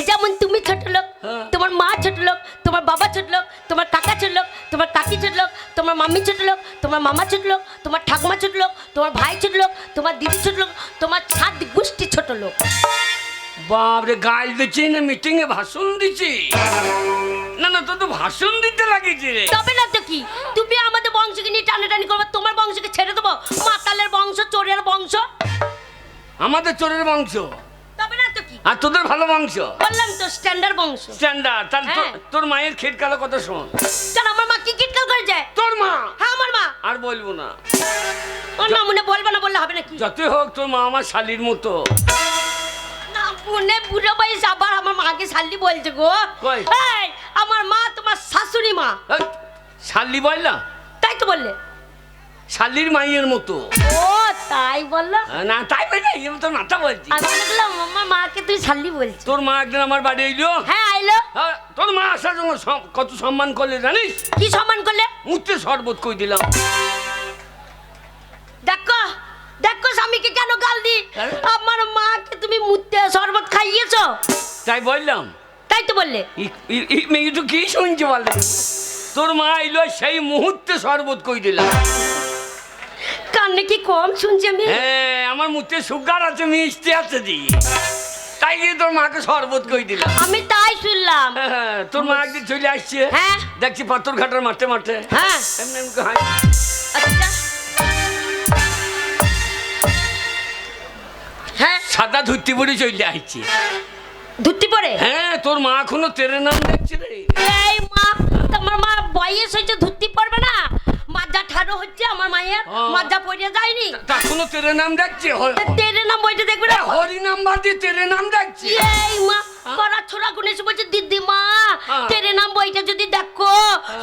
S1: যেমন তুমি ছোট লোক, তোমার মা ছোট লোক, তোমার বাবা ছোট লোক, তোমার কাকা ছোট লোক, তোমার কাকি ছোট লোক, তোমার মাম্মি ছোট লোক, তোমার মামা ছোট লোক, তোমার ঠাকুমা ছোট লোক, তোমার ভাই ছোট লোক, তোমার দিদি ছোট লোক, তোমার ছাদ গোষ্ঠী ছোট লোক।
S2: বাপরে, গাইল দিচ্ছি না মিটিং এ ভাষণ দিচ্ছি? না না, তোর তো ভাষণ দিতে লাগেছে রে।
S1: তবে না তো কি, তুমি আমাদের বংশকে নিয়ে টানাটানি করবে, তোমার বংশকে ছেড়ে দেবো? মাতালের বংশ, চোরের বংশ।
S2: আমাদের চোরের বংশ,
S1: তবে না তো কি,
S2: আর তোদের ভালো বংশ।
S1: বললাম তো স্ট্যান্ডার্ড বংশ।
S2: স্ট্যান্ডার্ড। তাহলে
S1: হ্যাঁ।
S2: তোর মায়ের খেট কালো কথা শোন।
S1: কেন, আমার মা কি কিটকাল করে যায়?
S2: তোর মা?
S1: হ্যাঁ, আমার মা।
S2: আর বলবো না।
S1: ওর না মনে বলবো না বললে হবে নাকি?
S2: যতই হোক তোর মা আমার শালির মতো।
S1: না মনে বুড়ো বয়স আবার আমার মাকে শালি বলছে গো।
S2: কই?
S1: এই, আমার মা তোমার শাশুড়ি মা।
S2: এই, শালি বললাম?
S1: তাই তো বললে।
S2: শালির মাইয়ের মতো।
S1: ও তাই বললো?
S2: না তাই বলি, আমি তোর মাথা বলছি।
S1: আমি মনে করলাম আমার মাকে তুই শালি বলছিস।
S2: তোর মা একদিন আমার বাড়ি এলো।
S1: হ্যাঁ আইলো।
S2: হ্যাঁ, তোর মা আসার জন্য কত সম্মান করলে জানিস?
S1: কি সম্মান করলে?
S2: মুখতে শরবত কই দিলাম।
S1: দেখো দেখো, স্বামীকে কেন গাল দি? আমার মাকে তুমি মুতে শরবত খাইয়েছো।
S2: তাই বললাম।
S1: তাই তো বললে।
S2: মেয়ে তো কি শুনছি বলে? তোর মা এলো, সেই মুহূর্তে শরবত কই দিলাম।
S1: তার নাকি কম শুনছি আমি।
S2: হ্যাঁ, আমার মুখে সুগার আছে, মিষ্টি আছে দি, তাই গিয়ে তোর মাকে শরবত কই দিলাম।
S1: আমি তাই শুনলাম।
S2: হ্যাঁ, তোর মা একদিন চলে আসছে,
S1: হ্যাঁ।
S2: দেখছি পাথর ঘাটার মাঠে মাঠে,
S1: হ্যাঁ।
S2: এমনি এমনি হাই।
S1: আচ্ছা। হ্যাঁ,
S2: সাদা ধুতি পরে চলে আসছে।
S1: ধুতি পরে?
S2: হ্যাঁ, তোর মা এখনো তেরে নাম দেখছে রে।
S1: এই মা, তোমার মা বয়স হয়েছে, ধুতি পরবে না? মাজা ঠাড়ো হচ্ছে আমার মায়ের,
S2: ও।
S1: মাজা পড়ে যায়নি।
S2: তা এখনো তেরে নাম দেখছে।
S1: তেরে নাম বইটা দেখবে না?
S2: হরি নাম বাদ দিয়ে তেরে নাম দেখছে।
S1: এই মা, পাড়া ছোড়া গুনে এসে বলছে দিদিমা
S2: হ্যাঁ।
S1: তেরে নাম বইটা যদি দেখো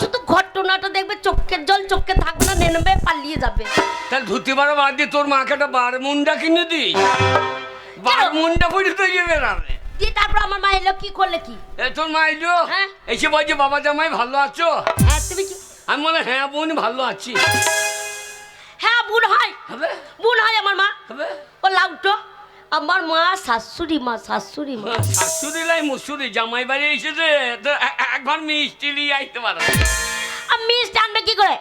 S1: শুধু ঘটনাটা দেখবে, চোখের জল চোখে থাকবে না, নেবে পালিয়ে যাবে।
S2: তাহলে ধুতি বাড়া বাদ দিয়ে তোর মাকে একটা বার মুন্ডা কিনে দি, বার মুন্ডা পরে তো ইয়ে বেড়াবে।
S1: দিয়ে তারপর আমার মা এলো, কি করলে কি?
S2: এ তোর মা এলো,
S1: হ্যাঁ।
S2: এসে বলছে বাবা জামাই ভালো আছো?
S1: হ্যাঁ, তুমি কি?
S2: আমি বলে হ্যাঁ বোন ভালো আছি।
S1: হ্যাঁ, বোন হয়,
S2: হবে
S1: বোন হয় আমার মা।
S2: হবে।
S1: ও লাউটো, আমার মা শাশুড়ি মা, শাশুড়ি মা।
S2: শাশুড়ি লাই মুসুরি জামাই বাড়ি এসেছে তো এক ঘর মিষ্টি নিয়ে আইতে পারো।
S1: আমি মিষ্টি আনবে কি করে?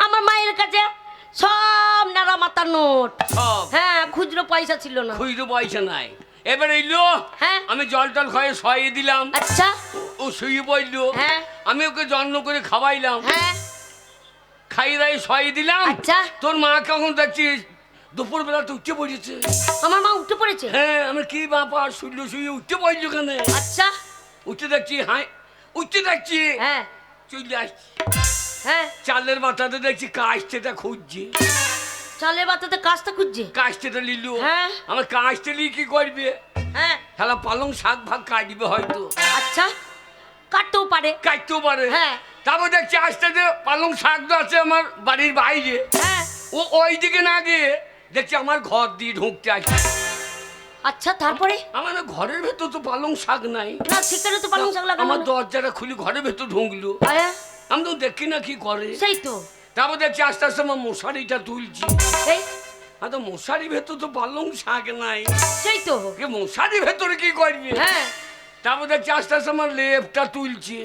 S1: আমার মায়ের কাছে সব নাড়া মাথার নোট।
S2: সব
S1: হ্যাঁ, খুচরো পয়সা ছিল না।
S2: খুঁজো পয়সা নাই। এবার এলো,
S1: হ্যাঁ।
S2: আমি জল টল খাইয়ে শয়ে দিলাম,
S1: আচ্ছা।
S2: ও শুয়ে পড়লো,
S1: হ্যাঁ।
S2: আমি ওকে যত্ন করে খাওয়াইলাম,
S1: হ্যাঁ।
S2: খাইয়ে দাই শয়ে দিলাম।
S1: আচ্ছা।
S2: তোর মা কখন দেখছিস দুপুর বেলা তো উঠে পড়েছে।
S1: আমার মা উঠে পড়েছে?
S2: হ্যাঁ, আমি কি বাবা শুনলো শুয়ে উঠতে পড়লো কেন?
S1: আচ্ছা।
S2: উঠতে দেখছি, হাই উঠতে দেখছি,
S1: হ্যাঁ।
S2: চলে আসছি,
S1: হ্যাঁ।
S2: চালের মাথাতে দেখছি কাস্তেটা খুঁজছে,
S1: চালের বাতাতে কাজটা খুঁজছে?
S2: কাস্তেটা নিল।
S1: হ্যাঁ।
S2: আমার কাস্তে নিয়ে কি করবে?
S1: হ্যাঁ।
S2: খেলা পালং শাক ভাগ কাটবে হয়তো,
S1: আচ্ছা, কাটতেও পারে।
S2: কাটতেও পারে।
S1: হ্যাঁ।
S2: তারপর দেখছি আস্তে আস্তে পালং শাক তো আছে আমার বাড়ির বাইরে,
S1: হ্যাঁ।
S2: ও ওই দিকে না গিয়ে দেখছি আমার ঘর দিয়ে ঢুকতে আসছে।
S1: আচ্ছা, তারপরে?
S2: আমার না ঘরের ভেতর তো পালং শাক নাই,
S1: না, সেখানে তো পালং শাক লাগানো
S2: আমার
S1: নেই।
S2: দরজাটা খুলে ঘরের ভেতর ঢুকলো,
S1: হ্যাঁ,
S2: আমি তো দেখি না কি করে।
S1: সেই তো।
S2: তারপর দেখছি আস্তে আস্তে আমার মশারিটা তুলছি,
S1: এই,
S2: আর তো মশারি ভেতর তো পালং শাক নাই,
S1: সেই তো।
S2: এ মশারি ভেতরে কি করবে?
S1: হ্যাঁ।
S2: তারপর দেখছি আস্তে আস্তে আমার লেপটা তুলছি,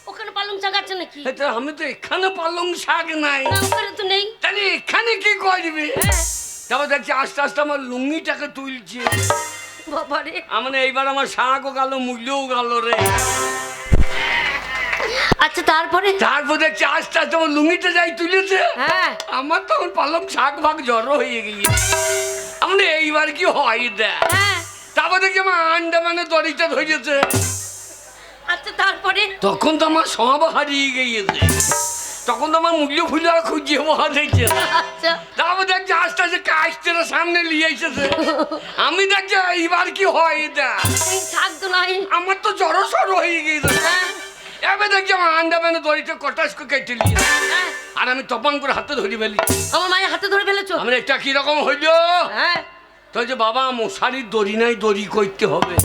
S1: ওখানে পালং শাক আছে নাকি?
S2: এটা আমি তো এখানে পালং শাক নাই,
S1: না, ওখানে তো নেই।
S2: তাহলে এখানে কি করবে?
S1: হ্যাঁ।
S2: তারপর দেখছি আস্তে আস্তে আমার লুঙ্গিটাকে তুলছে,
S1: বাবারে।
S2: মানে এইবার আমার শাকও গেল, মূল্যও গেল রে।
S1: আচ্ছা, তারপরে?
S2: তারপর দেখছি আস্তে আস্তে আমার লুঙ্গিটা যাই তুলেছে,
S1: হ্যাঁ।
S2: আমার তখন পালং শাক ভাগ জড়ো হয়ে গিয়ে, আমরা এইবার কি হয় দেখ।
S1: হ্যাঁ।
S2: তারপর দেখি আমার আন্ডামানে দড়িটা ধরেছে,
S1: আচ্ছা, তারপরে?
S2: তখন তো আমার সব হারিয়ে গিয়েছে, তখন তো আমার মূল্য ফুল আর খুঁজিয়ে বহা দেখছে না।
S1: আচ্ছা।
S2: তারপর দেখছি আস্তে আস্তে কাজটা সামনে নিয়ে এসেছে, আমি দেখছি এইবার কি হয় দেখ,
S1: এই শাক তো নাই।
S2: আমার তো জড়ো সড়ো হয়ে গিয়েছে।
S1: হ্যাঁ।
S2: এবার দেখছি আমার আন্ডামানে দড়িটা কটাস করে কেটে নিয়েছে,
S1: হ্যাঁ।
S2: আর আমি তপান করে হাতে ধরে ফেলি।
S1: আমার মায়ের হাতে ধরে ফেলেছো?
S2: আমার একটা কিরকম হইল,
S1: হ্যাঁ।
S2: তো যে বাবা মশারির দড়ি নাই, দড়ি করতে হবে,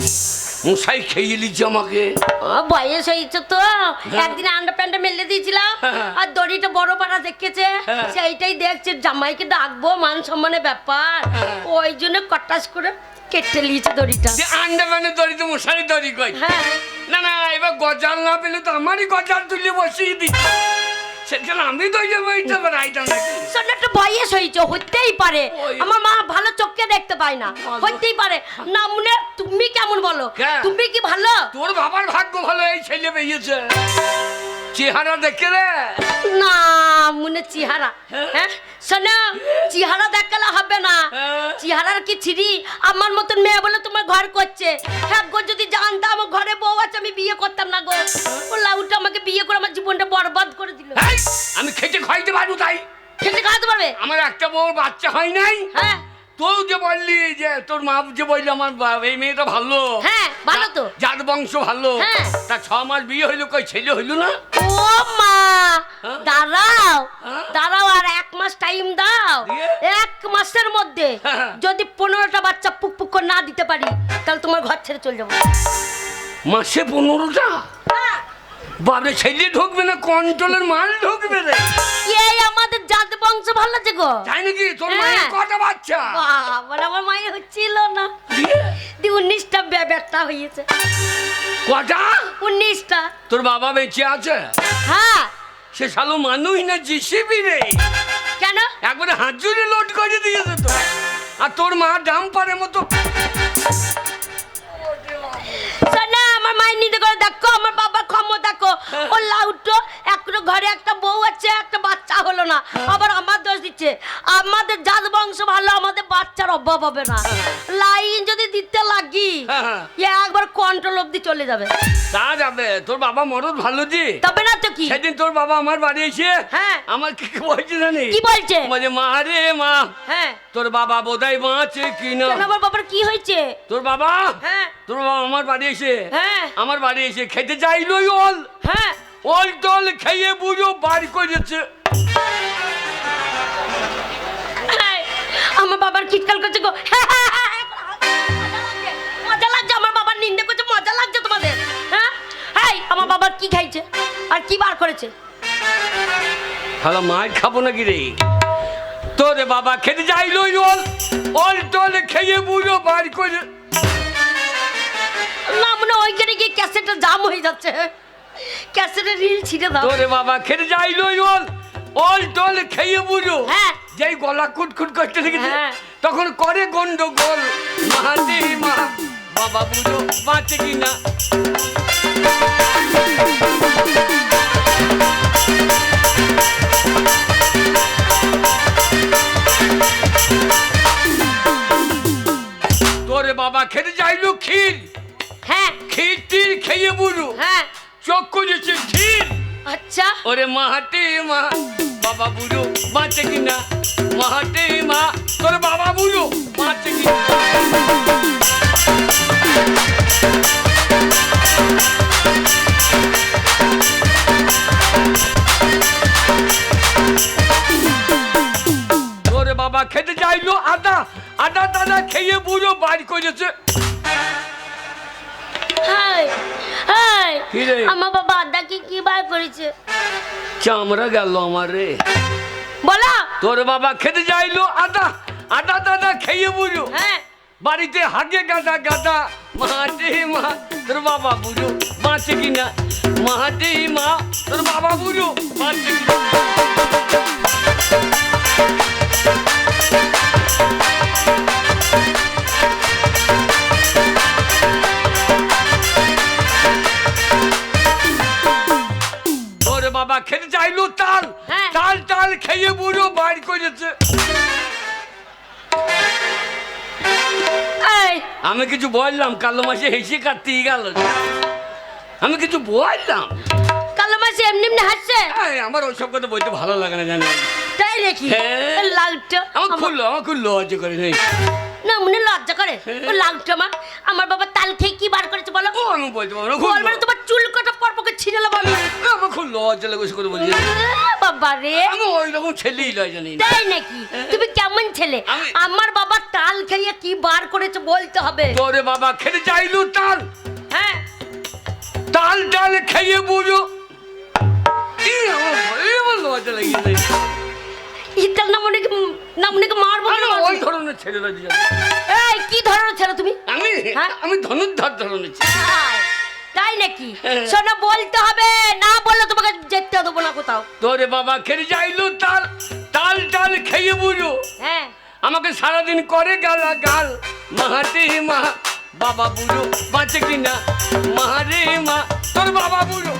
S2: মশাই খেয়ে নিচ্ছে আমাকে।
S1: বয়স হয়েছে তো, একদিন আন্ডা প্যান্ডা মেলে দিয়েছিলাম,
S2: হ্যাঁ।
S1: আর দড়িটা বড় পাড়া দেখেছে,
S2: হ্যাঁ।
S1: সেইটাই দেখছে, জামাইকে ডাকবো, মান সম্মানের ব্যাপার,
S2: হ্যাঁ।
S1: ওই জন্য কটাস করে কেটে নিয়েছে দড়িটা।
S2: যে আন্ডামানের দড়ি তো মশারির দড়ি কই।
S1: হ্যাঁ।
S2: না না, এবার গজাল না পেলে তো আমারই গজাল তুলে বসিয়ে দিচ্ছে, সেখানে আমি তো বইতে পারাইতাম নাকি।
S1: শোনো, একটা বয়স হয়েছে, হইতেই পারে,
S2: ওই।
S1: আমার মা ভালো চোখে দেখতে পায় না,
S2: ভালো।
S1: হইতেই পারে না। মনে তুমি কেমন বলো?
S2: কে?
S1: তুমি কি ভালো?
S2: তোর বাবার ভাগ্য ভালো, এই ছেলে পেয়েছে, চেহারা দেখে রে।
S1: না, মনে চেহারা, হ্যাঁ শোনো, চেহারা দেখালে হবে না,
S2: হ্যাঁ।
S1: চেহারার কি ছিরি? আমার মতন মেয়ে বলে তোমার ঘর করছে, হ্যাঁ গো, যদি জানতাম আমার ঘরে বউ আছে আমি বিয়ে করতাম না গো। ও লাউটা আমাকে বিয়ে করে আমার জীবনটা বরবাদ করে দিল।
S2: এই, আমি খেতে খাইতে পারবো তাই?
S1: খেতে খাওয়াতে পারবে?
S2: আমার একটা বউ বাচ্চা হয় নাই,
S1: হ্যাঁ।
S2: তুই যে বললি যে তোর মা যে বললি আমার এই মেয়েটা ভালো,
S1: হ্যাঁ, ভালো তো।
S2: জাত বংশ ভালো,
S1: হ্যাঁ।
S2: তা 6 মাস বিয়ে হইলো, কই ছেলে হইলো না?
S1: ও মা,
S2: হ্যাঁ?
S1: দাঁড়াও,
S2: হ্যাঁ?
S1: দাঁড়াও, আর 1 মাস টাইম দাও।
S2: দিয়ে?
S1: 1 মাসের মধ্যে
S2: হ্যাঁ।
S1: যদি 15টা বাচ্চা পুক পুক করে না দিতে পারি, তাহলে তোমার ঘর ছেড়ে চলে যাবো।
S2: মাসে 15টা? বাবা, ছেলে ঢুকবে না, কন্ট্রোলের মাল ঢুকবে রে।
S1: এই আমাদের জাত বংশ ভালো আছে গো।
S2: তাই নাকি? তোর
S1: হ্যাঁ।
S2: মায়ের কটা বাচ্চা?
S1: আবার আমার মায়ের হচ্ছিল না,
S2: দিয়ে?
S1: 19টা বেটা হয়েছে।
S2: কটা?
S1: 19টা।
S2: তোর বাবা বেঁচে আছে?
S1: হ্যাঁ,
S2: সে শালো মানুষ না জিসিবি রে,
S1: কেন?
S2: একবারে হাজুরে লোড করে দিয়েছে তো। আর তোর মা ডাম্পারের মতো।
S1: শোনো, আমার মায়ের নিতে করে দেখো, আমার বাবার ক্ষমতা দেখো। ও লাউটো এখনো ঘরে একটা বউ আছে, একটা বাচ্চা হলো না, আবার আমার দোষ দিচ্ছে। আমাদের জাত বংশ ভালো, আমাদের বাচ্চার অভাব হবে না। লাইন যদি দিতে লাগি একবার কন্ট্রোল অব্দি চলে যাবে।
S2: তা যাবে, তোর বাবা মরদ ভালো জি।
S1: তবে না তো কি?
S2: সেদিন তোর বাবা আমার বাড়ি এসে
S1: হ্যাঁ।
S2: আমার কি বলছে জানি?
S1: কি বলছে?
S2: বলে মা রে মা,
S1: হ্যাঁ।
S2: তোর বাবা বোধহয় বাঁচে কিনা।
S1: কেন, আমার বাবার কি হয়েছে?
S2: তোর বাবা,
S1: হ্যাঁ।
S2: তোর বাবা আমার বাড়ি এসে,
S1: হ্যাঁ।
S2: আমার বাড়ি এসে খেতে চাইলই ওল,
S1: হ্যাঁ।
S2: ওল টল খেয়ে বুঝো বার করেছে।
S1: এই, আমার বাবার কিটকাল করছে গো। মজা লাগছে, আমার বাবার নিন্দে করছে, মজা লাগছে তোমাদের? হ্যাঁ। এই, আমার বাবার কি খাইছে আর কি বার করেছে?
S2: হ্যালো, মার খাবো নাকি রে? তোর বাবা খেতে চাইলই ওল, ওল টল খেয়ে বুঝো বার করে।
S1: না, মনে হয় ওইখানে গিয়ে ক্যাসেটটা জাম হয়ে যাচ্ছে, ক্যাসেটের রিল ছিঁড়ে দাও।
S2: তোর বাবা খেতে চাইলই ওল, ওল টল খেয়ে বুঝো।
S1: হ্যাঁ।
S2: যেই গলা কুটকুট করতে লেগেছে
S1: হ্যাঁ।
S2: তখন করে গন্ডগোল। মাহাতে মা, বাবা বুঝো বাঁচে কিনা। তোরে বাবা খেতে চাইলো ক্ষীর,
S1: হ্যাঁ।
S2: ক্ষীর তীর খেয়ে বুঝো
S1: হ্যাঁ।
S2: চোখ করেছে ক্ষীর।
S1: আচ্ছা।
S2: ওরে মাহাতে মা, বাবা বুঝো বাঁচে কিনা। মাহাতে মা, তোর বাবা বুঝো বাঁচে কিনা। তোর বাবা খেতে চাইলো আদা, আদা দাদা খেয়ে বুঝো বার করেছে।
S1: হাই হাই,
S2: কি রে?
S1: আমার বাবা আদাকে কি বার করেছে
S2: চামড়া গেল আমার রে।
S1: বলো।
S2: তোর বাবা খেতে চাইলো আদা, আদা দাদা খেয়ে বুঝো
S1: হ্যাঁ।
S2: বাড়িতে হাগে গাদা গাদা। মাহাতে মা, তোর বাবা বুঝো বাঁচে কিনা। মাহাতে মা, তোর বাবা বুঝো বাঁচে কিনা। তোর বাবা খেতে চাইলো তাল,
S1: হ্যাঁ।
S2: তাল তাল খেয়ে বুড়ো বার করেছে।
S1: এই,
S2: আমি কিছু বললাম, কালো মাসে হেসে কাটতেই গেল। আমি কিছু বললাম,
S1: কালো মাসে এমনি এমনি হাসছে।
S2: এই, আমার ওইসব কথা বলতে ভালো লাগে না জানি।
S1: তাই নাকি?
S2: হ্যাঁ।
S1: লাউটা
S2: আমার খুব লজ্জা করে নেই।
S1: না, মনে লজ্জা করে। ও লাউটা মা, আমার বাবা তাল খেয়ে কি বার করেছে বলো?
S2: ও আমি বলতে পারবো না,
S1: বল মানে তোমার চুল কাটা পরপকে ছিঁড়ে নেবো আমি।
S2: আমার খুব লজ্জা লাগে ওইসব করে বলছি।
S1: বাবা রে,
S2: আমি ওই রকম ছেলেই লয় জানি না।
S1: তাই নাকি? তুমি কেমন ছেলে? আমার বাবা তাল খেয়ে কি বার করেছে বলতে হবে।
S2: তোরে বাবা খেতে চাইলো তাল,
S1: হ্যাঁ।
S2: তাল ডাল খেয়ে বুঝো। আমার লজ্জা লাগিয়ে
S1: ইতাল নামুনিকে মারবো না।
S2: ওই ধরনের ছেলেরা দিয়ে।
S1: এই, কি ধরনের ছেলে তুমি?
S2: আমি
S1: হ্যাঁ?
S2: আমি ধনুর্ধর ধরনের ছেলে।
S1: হায়, তাই নাকি? শোনো, বলতে হবে, না বললে তোমাকে যেতে দেবো না কোথাও।
S2: তোরে বাবা খেতে চাইলো তাল, তাল ডাল খেয়ে বুঝো।
S1: হ্যাঁ।
S2: আমাকে সারাদিন করে গালা গাল। মাহাতে মা, বাবা বুঝো বাঁচে কিনা। মাহারে মা, তোর বাবা বুঝো।